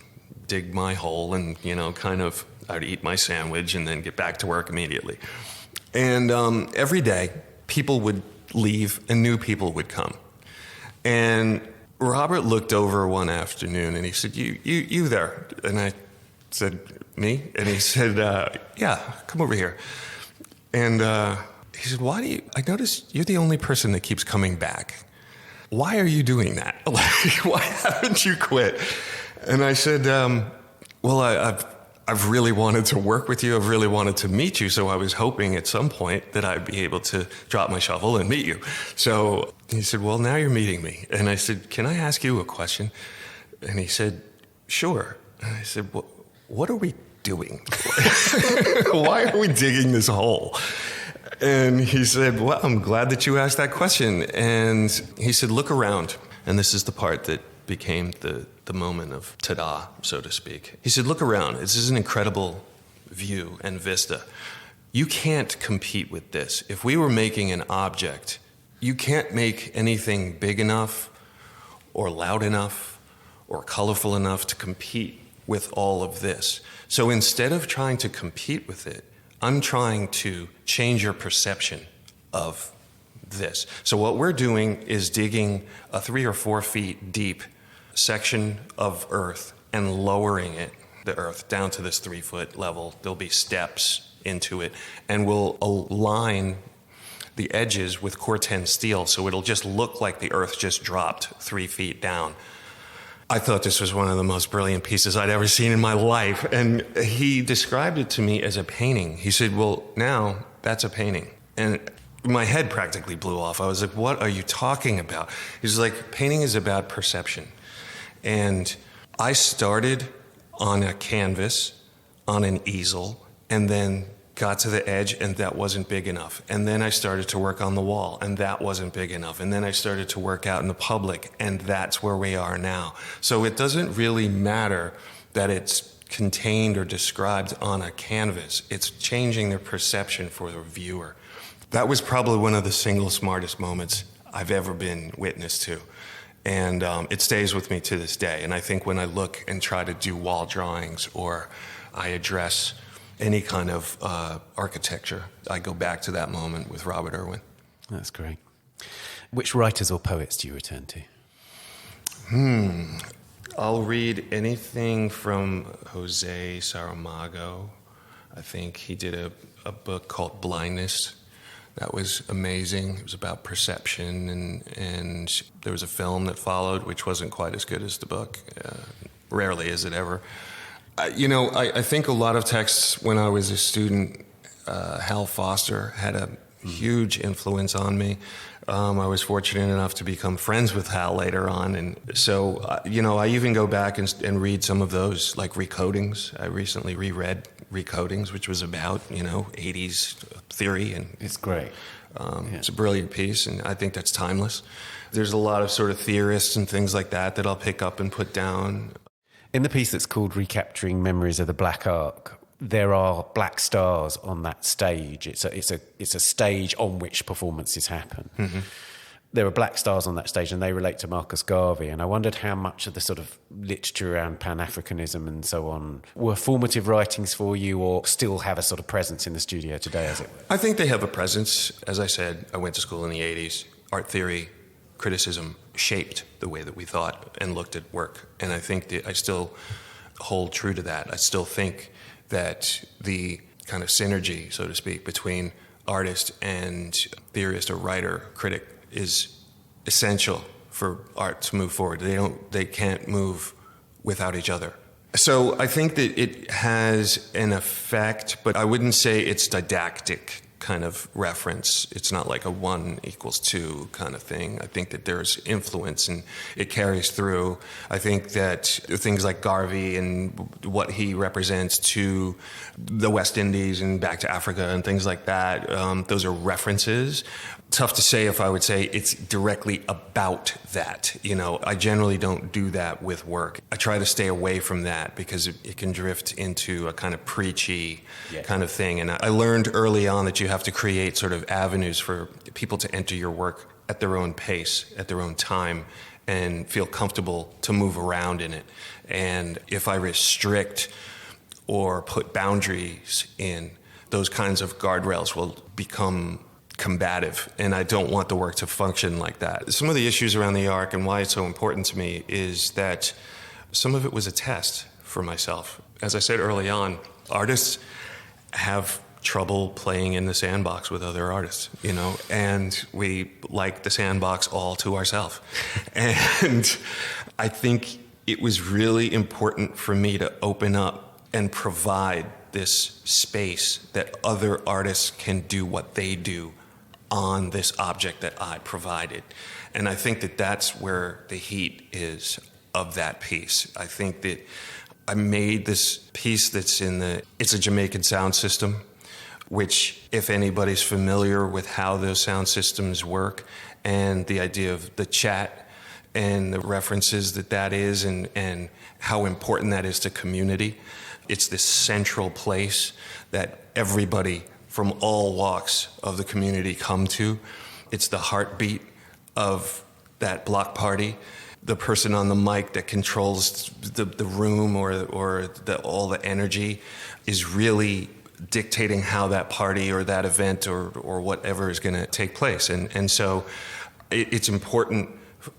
dig my hole and, I'd eat my sandwich and then get back to work immediately. And every day, people would leave and new people would come. And Robert looked over one afternoon and he said, you there? And I said, me? And he said, yeah, come over here. And he said, I noticed you're the only person that keeps coming back. Why are you doing that? Why haven't you quit? And I said, well, I've really wanted to work with you. I've really wanted to meet you. So I was hoping at some point that I'd be able to drop my shovel and meet you. So he said, well, now you're meeting me. And I said, can I ask you a question? And he said, sure. And I said, well, what are we doing? Why are we digging this hole? And he said, well, I'm glad that you asked that question. And he said, look around. And this is the part that became the moment of ta-da, so to speak. He said, look around. This is an incredible view and vista. You can't compete with this. If we were making an object, you can't make anything big enough or loud enough or colorful enough to compete with all of this. So instead of trying to compete with it, I'm trying to change your perception of this. So what we're doing is digging a 3 or 4 feet deep section of earth and lowering the earth down to this 3-foot level. There'll be steps into it, and we'll align the edges with Corten steel so it'll just look like the earth just dropped 3 feet down. I thought this was one of the most brilliant pieces I'd ever seen in my life. And he described it to me as a painting. He said, well, now that's a painting. And my head practically blew off. I was like, what are you talking about? He's like, painting is about perception. And I started on a canvas, on an easel, and then got to the edge, and that wasn't big enough. And then I started to work on the wall, and that wasn't big enough. And then I started to work out in the public, and that's where we are now. So it doesn't really matter that it's contained or described on a canvas. It's changing the perception for the viewer. That was probably one of the single smartest moments I've ever been witness to. And it stays with me to this day. And I think when I look and try to do wall drawings or I address any kind of architecture, I go back to that moment with Robert Irwin. That's great. Which writers or poets do you return to? I'll read anything from Jose Saramago. I think he did a book called Blindness. That was amazing. It was about perception, and there was a film that followed, which wasn't quite as good as the book. Rarely is it ever. I think a lot of texts when I was a student, Hal Foster had a huge influence on me. I was fortunate enough to become friends with Hal later on. And so, I even go back and read some of those, like Recodings. I recently reread Recodings, which was about, 80s theory. And it's great. It's a brilliant piece, and I think that's timeless. There's a lot of sort of theorists and things like that I'll pick up and put down. In the piece that's called Recapturing Memories of the Black Ark, there are black stars on that stage. It's a stage on which performances happen. Mm-hmm. There are black stars on that stage, and they relate to Marcus Garvey. And I wondered how much of the sort of literature around Pan-Africanism and so on were formative writings for you, or still have a sort of presence in the studio today, as it were? I think they have a presence. As I said, I went to school in the 80s. Art theory, criticism shaped the way that we thought and looked at work. And I think that I still hold true to that. I still think that the kind of synergy, so to speak, between artist and theorist or writer, critic, is essential for art to move forward. They can't move without each other. So I think that it has an effect, but I wouldn't say it's didactic kind of reference. It's not like a 1 = 2 kind of thing. I think that there's influence and it carries through. I think that things like Garvey and what he represents to the West Indies and back to Africa and things like that, those are references. Tough to say if I would say it's directly about that. I generally don't do that with work. I try to stay away from that because it can drift into a kind of preachy kind of thing. And I learned early on that you have to create sort of avenues for people to enter your work at their own pace, at their own time, and feel comfortable to move around in it. And if I restrict or put boundaries in, those kinds of guardrails will become combative, and I don't want the work to function like that. Some of the issues around the Ark and why it's so important to me is that some of it was a test for myself. As I said early on, artists have trouble playing in the sandbox with other artists, and we like the sandbox all to ourselves. And I think it was really important for me to open up and provide this space that other artists can do what they do on this object that I provided. And I think that that's where the heat is of that piece. I think that I made this piece it's a Jamaican sound system, which if anybody's familiar with how those sound systems work and the idea of the chat and the references that is and how important that is to community, it's this central place that everybody from all walks of the community come to. It's the heartbeat of that block party. The person on the mic that controls the room or all the energy is really dictating how that party or that event or whatever is going to take place. And so it's important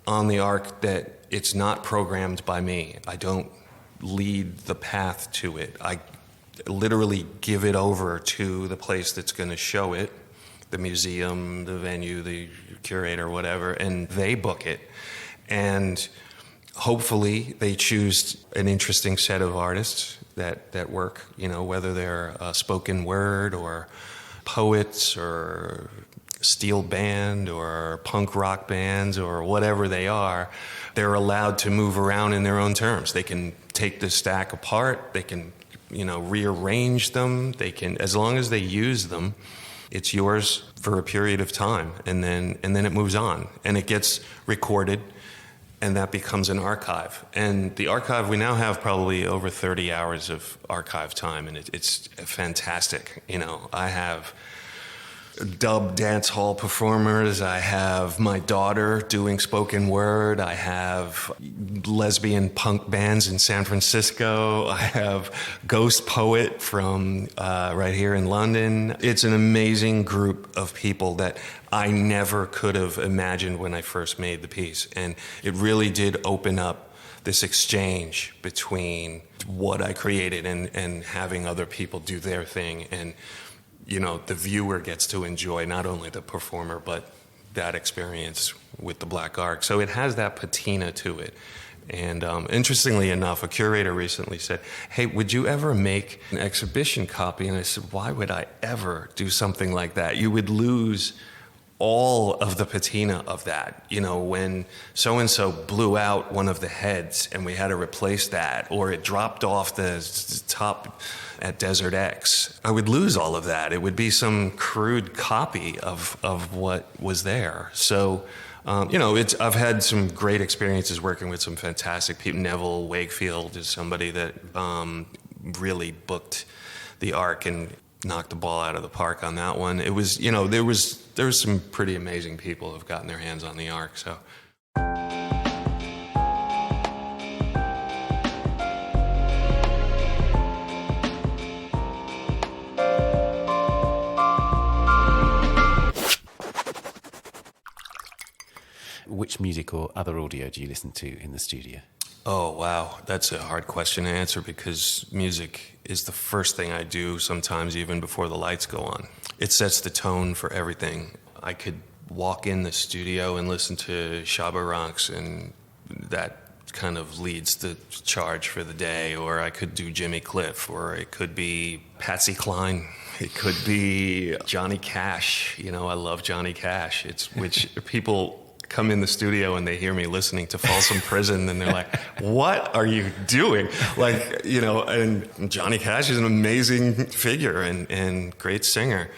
on the Ark that it's not programmed by me. I don't lead the path to it. I literally give it over to the place that's going to show it, the museum, the venue, the curator, whatever, and they book it. And hopefully they choose an interesting set of artists that work, whether they're spoken word or poets or steel band or punk rock bands or whatever they are, they're allowed to move around in their own terms. They can take the stack apart, they can, rearrange them, they can, as long as they use them, it's yours for a period of time, and then it moves on, and it gets recorded, and that becomes an archive. And the archive, we now have probably over 30 hours of archive time, and it's fantastic. I have dub dance hall performers, I have my daughter doing spoken word, I have lesbian punk bands in San Francisco, I have Ghost Poet from right here in London. It's an amazing group of people that I never could have imagined when I first made the piece, and it really did open up this exchange between what I created and having other people do their thing, and the viewer gets to enjoy not only the performer, but that experience with the Black Ark. So it has that patina to it. And interestingly enough, a curator recently said, hey, would you ever make an exhibition copy? And I said, why would I ever do something like that? You would lose all of the patina of that. When so-and-so blew out one of the heads and we had to replace that, or it dropped off the top at Desert X, I would lose all of that. It would be some crude copy of what was there. So, I've had some great experiences working with some fantastic people. Neville Wakefield is somebody that really booked the Ark and knocked the ball out of the park on that one. It was, there was some pretty amazing people who've gotten their hands on the Ark, so. Which music or other audio do you listen to in the studio? Oh, wow. That's a hard question to answer because music is the first thing I do sometimes even before the lights go on. It sets the tone for everything. I could walk in the studio and listen to Shabba Ranks, and that kind of leads the charge for the day. Or I could do Jimmy Cliff, or it could be Patsy Cline. It could be Johnny Cash. I love Johnny Cash. Which people come in the studio and they hear me listening to Folsom Prison and they're like, what are you doing? And Johnny Cash is an amazing figure and great singer.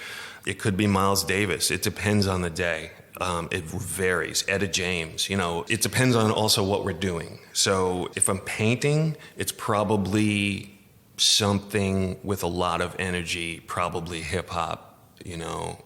It could be Miles Davis. It depends on the day. It varies. Etta James, it depends on also what we're doing. So if I'm painting, it's probably something with a lot of energy, probably hip hop.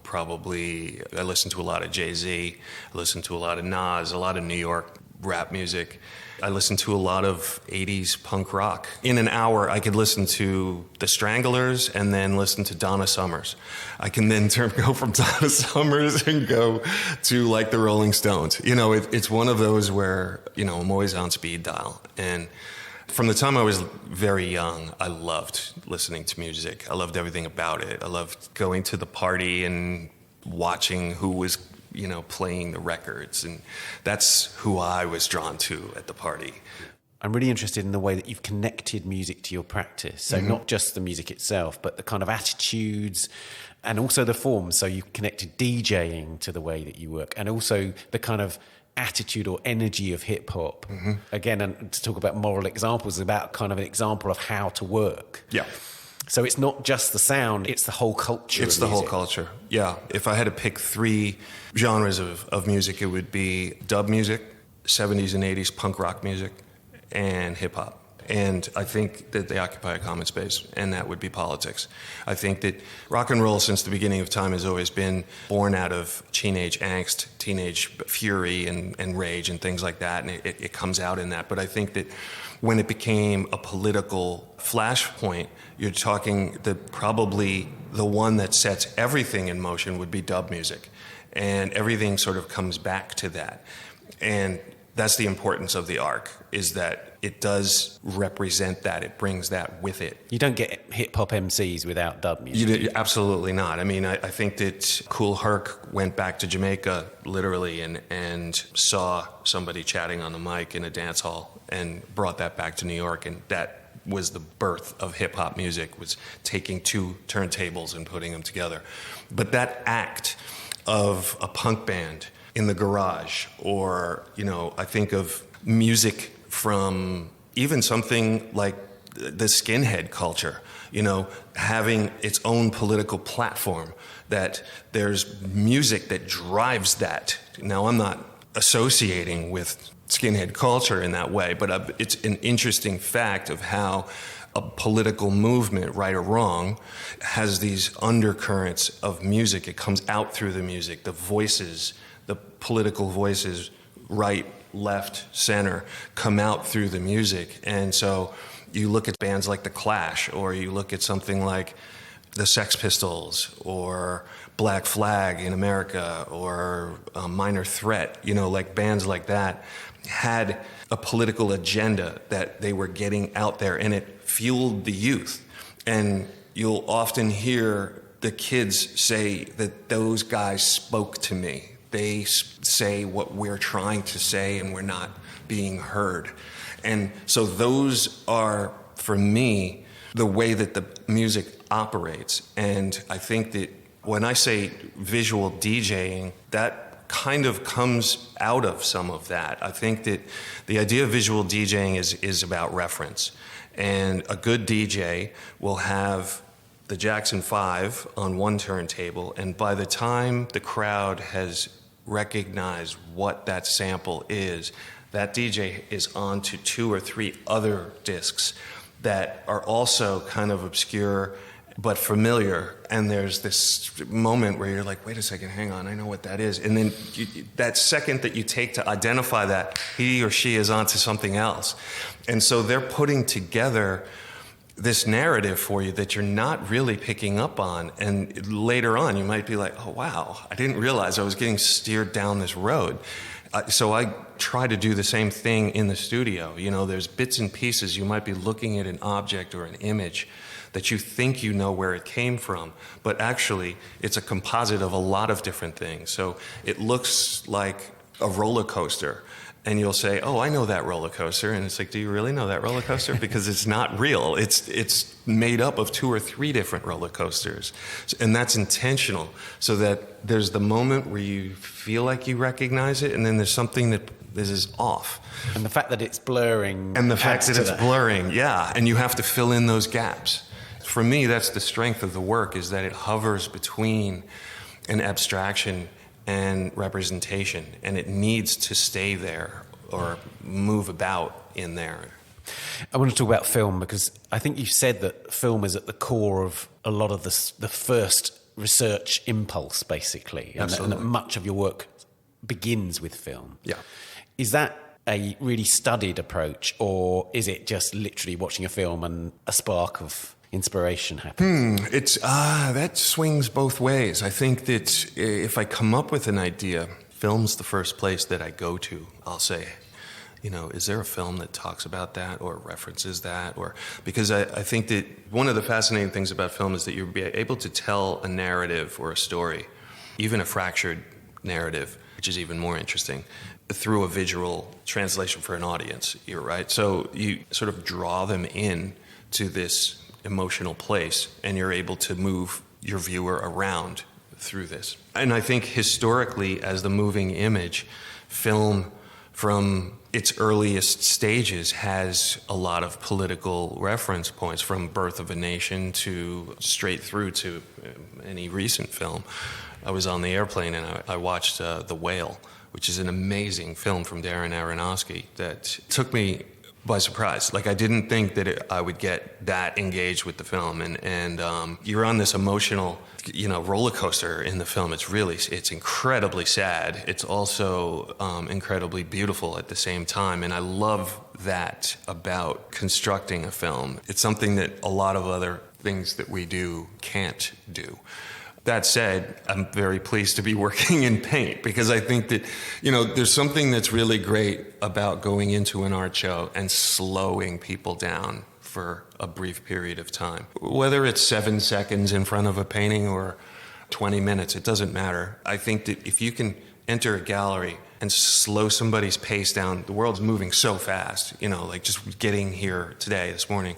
Probably I listen to a lot of Jay-Z, I listen to a lot of Nas, a lot of New York rap music. I listen to a lot of 80s punk rock. In an hour, I could listen to The Stranglers and then listen to Donna Summers. I can then go from Donna Summers and go to like the Rolling Stones. It's one of those where, I'm always on speed dial. And from the time I was very young, I loved listening to music. I loved everything about it. I loved going to the party and watching who was, playing the records. And that's who I was drawn to at the party. I'm really interested in the way that you've connected music to your practice. So not just the music itself, but the kind of attitudes and also the forms. So you've connected DJing to the way that you work, and also the kind of attitude or energy of hip hop. Again, and to talk about moral examples, about kind of an example of how to work. Yeah. So it's not just the sound, it's the whole culture. It's the whole culture. Yeah. If I had to pick 3 genres of music, it would be dub music, 70s and 80s punk rock music, and hip hop. And I think that they occupy a common space, and that would be politics. I think that rock and roll since the beginning of time has always been born out of teenage angst, teenage fury and rage and things like that, and it comes out in that. But I think that when it became a political flashpoint, you're talking that probably the one that sets everything in motion would be dub music. And everything sort of comes back to that. And that's the importance of the Ark, is that it does represent that. It brings that with it. You don't get hip-hop MCs without dub music. Absolutely not. I mean, I think that Kool Herc went back to Jamaica, literally, and saw somebody chatting on the mic in a dance hall and brought that back to New York. And that was the birth of hip-hop music, was taking 2 turntables and putting them together. But that act of a punk band in the garage, or, I think of music from even something like the skinhead culture, having its own political platform, that there's music that drives that. Now, I'm not associating with skinhead culture in that way, but it's an interesting fact of how a political movement, right or wrong, has these undercurrents of music. It comes out through the music, the voices, the political voices, right, left, center, come out through the music. And so you look at bands like The Clash, or you look at something like the Sex Pistols, or Black Flag in America, or Minor Threat, like bands like that had a political agenda that they were getting out there, and it fueled the youth. And you'll often hear the kids say that those guys spoke to me. They say what we're trying to say, and we're not being heard. And so those are, for me, the way that the music operates. And I think that when I say visual DJing, that kind of comes out of some of that. I think that the idea of visual DJing is about reference. And a good DJ will have the Jackson 5 on one turntable, and by the time the crowd has recognized what that sample is, that DJ is on to 2 or 3 other discs that are also kind of obscure but familiar, and there's this moment where you're like, wait a second, hang on, I know what that is. And then that second that you take to identify that, he or she is onto something else. And so they're putting together this narrative for you that you're not really picking up on. And later on, you might be like, oh, wow, I didn't realize I was getting steered down this road. So I try to do the same thing in the studio. There's bits and pieces. You might be looking at an object or an image that you think you know where it came from, but actually it's a composite of a lot of different things. So it looks like a roller coaster, and you'll say, oh, I know that roller coaster. And it's like, do you really know that roller coaster? Because it's not real. It's made up of 2 or 3 different roller coasters. And that's intentional, so that there's the moment where you feel like you recognize it, and then there's something that this is off. And the fact that it's blurring. And the fact that it's blurring, yeah. And you have to fill in those gaps. For me, that's the strength of the work, is that it hovers between an abstraction and representation, and it needs to stay there or move about in there. I want to talk about film, because I think you said that film is at the core of a lot of the first research impulse, basically, and that much of your work begins with film. Yeah. Is that a really studied approach, or is it just literally watching a film and a spark of inspiration happens? It's that swings both ways. I think that if I come up with an idea, film's the first place that I go to. I'll say, is there a film that talks about that or references that? Or because I think that one of the fascinating things about film is that you're able to tell a narrative or a story, even a fractured narrative, which is even more interesting, through a visual translation for an audience. You're right. So you sort of draw them in to this emotional place, and you're able to move your viewer around through this. And I think historically, as the moving image, film from its earliest stages has a lot of political reference points, from Birth of a Nation to straight through to any recent film. I was on the airplane and I watched The Whale, which is an amazing film from Darren Aronofsky that took me by surprise. Like, I didn't think that I would get that engaged with the film, and you're on this emotional, roller coaster in the film. It's incredibly sad. It's also incredibly beautiful at the same time, and I love that about constructing a film. It's something that a lot of other things that we do can't do. That said, I'm very pleased to be working in paint, because I think that, there's something that's really great about going into an art show and slowing people down for a brief period of time. Whether it's 7 seconds in front of a painting or 20 minutes, it doesn't matter. I think that if you can enter a gallery and slow somebody's pace down, the world's moving so fast, like just getting here today, this morning,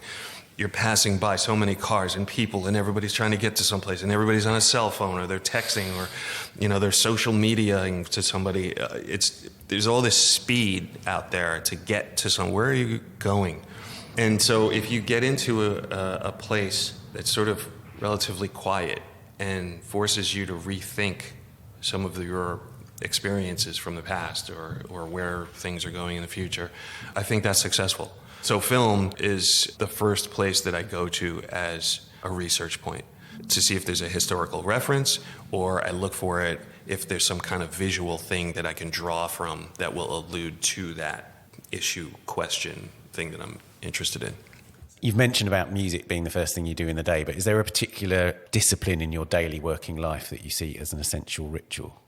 you're passing by so many cars and people, and everybody's trying to get to someplace, and everybody's on a cell phone, or they're texting, or they're social mediaing to somebody. There's all this speed out there to get to where are you going? And so if you get into a place that's sort of relatively quiet and forces you to rethink some of your experiences from the past, or where things are going in the future, I think that's successful. So film is the first place that I go to as a research point to see if there's a historical reference, or I look for it if there's some kind of visual thing that I can draw from that will allude to that issue, question, thing that I'm interested in. You've mentioned about music being the first thing you do in the day, but is there a particular discipline in your daily working life that you see as an essential ritual?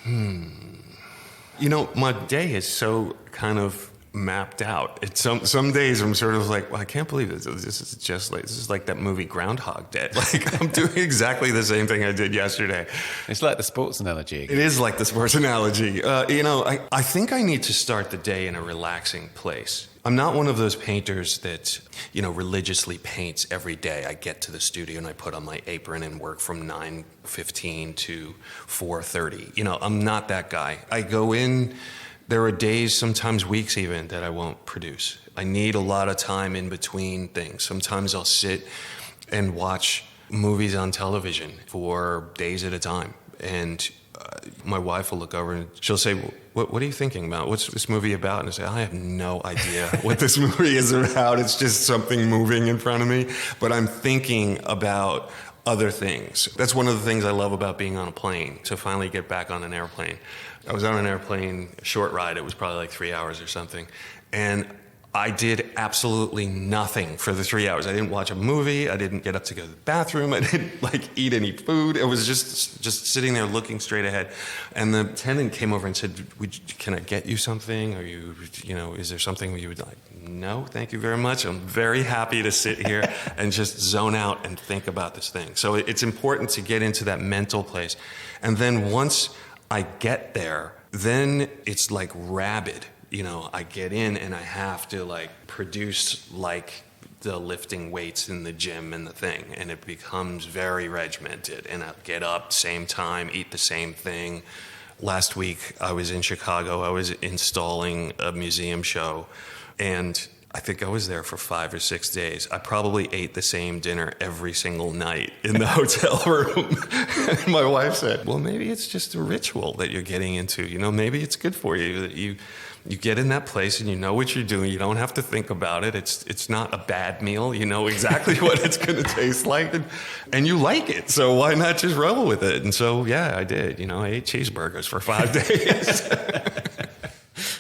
My day is so kind of mapped out. It's some days I'm sort of like, well, I can't believe this. This is like that movie Groundhog Day. Like, I'm doing exactly the same thing I did yesterday. It's like the sports analogy again. It is like the sports analogy. I think I need to start the day in a relaxing place. I'm not one of those painters that, religiously paints every day. I get to the studio and I put on my apron and work from 9:15 to 4:30. I'm not that guy. I go in. There are days, sometimes weeks even, that I won't produce. I need a lot of time in between things. Sometimes I'll sit and watch movies on television for days at a time. And my wife will look over and she'll say, what are you thinking about? What's this movie about? And I say, I have no idea what this movie is about. It's just something moving in front of me. But I'm thinking about other things. That's one of the things I love about being on a plane, to finally get back on an airplane. I was on an airplane, a short ride. It was probably like 3 hours or something. And I did absolutely nothing for the 3 hours. I didn't watch a movie. I didn't get up to go to the bathroom. I didn't eat any food. It was just sitting there looking straight ahead. And the attendant came over and said, can I get you something? Or is there something you would like? No, thank you very much. I'm very happy to sit here and just zone out and think about this thing. So it's important to get into that mental place. And then once I get there, then it's like rabid. I get in and I have to produce the lifting weights in the gym and the thing, and it becomes very regimented. And I get up, same time, eat the same thing. Last week I was in Chicago. I was installing a museum show, and I think I was there for 5 or 6 days. I probably ate the same dinner every single night in the hotel room. And my wife said, well, maybe it's just a ritual that you're getting into. Maybe it's good for you that you get in that place and you know what you're doing. You don't have to think about it. It's not a bad meal. You know exactly what it's going to taste like, and you like it. So why not just roll with it? And so, yeah, I did. I ate cheeseburgers for 5 days.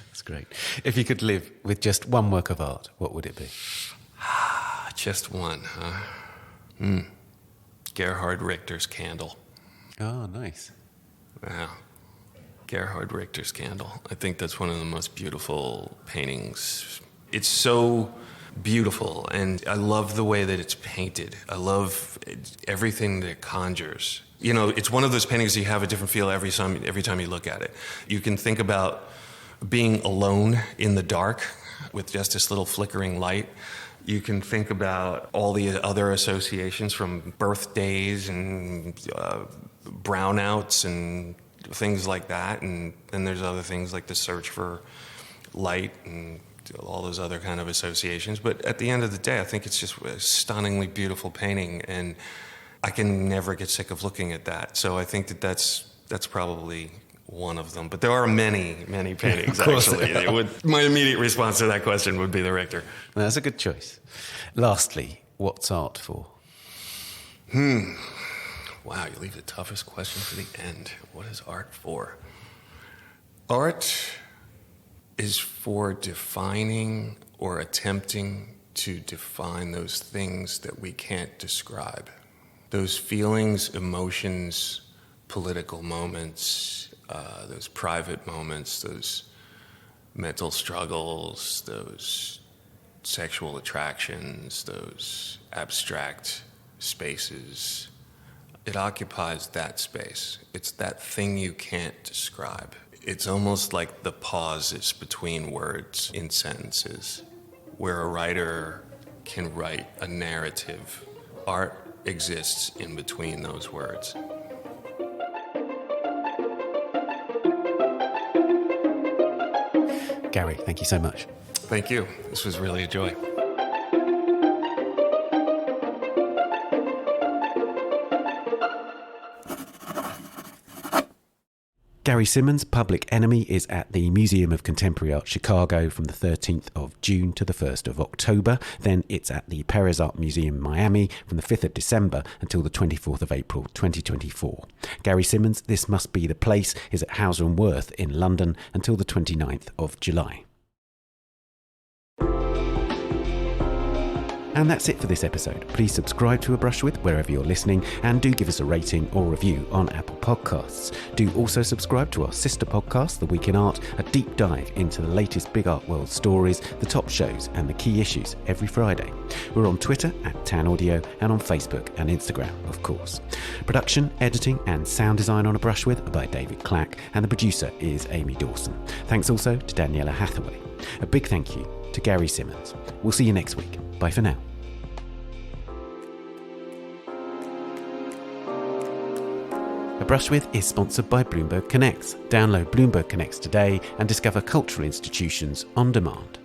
That's great. If you could live with just one work of art, what would it be? Just one, huh? Gerhard Richter's Candle. Oh, nice. Wow. Gerhard Richter's Candle. I think that's one of the most beautiful paintings. It's so beautiful, and I love the way that it's painted. I love everything that it conjures. It's one of those paintings that you have a different feel every time you look at it. You can think about being alone in the dark with just this little flickering light. You can think about all the other associations, from birthdays and brownouts and things like that, and then there's other things like the search for light and all those other kind of associations. But at the end of the day, I think it's just a stunningly beautiful painting, and I can never get sick of looking at that. So I think that's probably one of them. But there are many, many paintings, actually. My immediate response to that question would be the Richter. That's a good choice. Lastly, what's art for? Wow, you leave the toughest question for the end. What is art for? Art is for defining or attempting to define those things that we can't describe. Those feelings, emotions, political moments, those private moments, those mental struggles, those sexual attractions, those abstract spaces. It occupies that space. It's that thing you can't describe. It's almost like the pauses between words in sentences, where a writer can write a narrative. Art exists in between those words. Gary, thank you so much. Thank you. This was really a joy. Gary Simmons' Public Enemy is at the Museum of Contemporary Art Chicago from the 13th of June to the 1st of October. Then it's at the Perez Art Museum Miami from the 5th of December until the 24th of April 2024. Gary Simmons' This Must Be the Place is at Hauser and Wirth in London until the 29th of July. And that's it for this episode. Please subscribe to A Brush With wherever you're listening, and do give us a rating or review on Apple Podcasts. Do also subscribe to our sister podcast, The Week in Art, a deep dive into the latest big art world stories, the top shows and the key issues every Friday. We're on Twitter at Tan Audio and on Facebook and Instagram, of course. Production, editing and sound design on A Brush With are by David Clack, and the producer is Amy Dawson. Thanks also to Daniela Hathaway. A big thank you to Gary Simmons. We'll see you next week. Bye for now. A Brush With is sponsored by Bloomberg Connects. Download Bloomberg Connects today and discover cultural institutions on demand.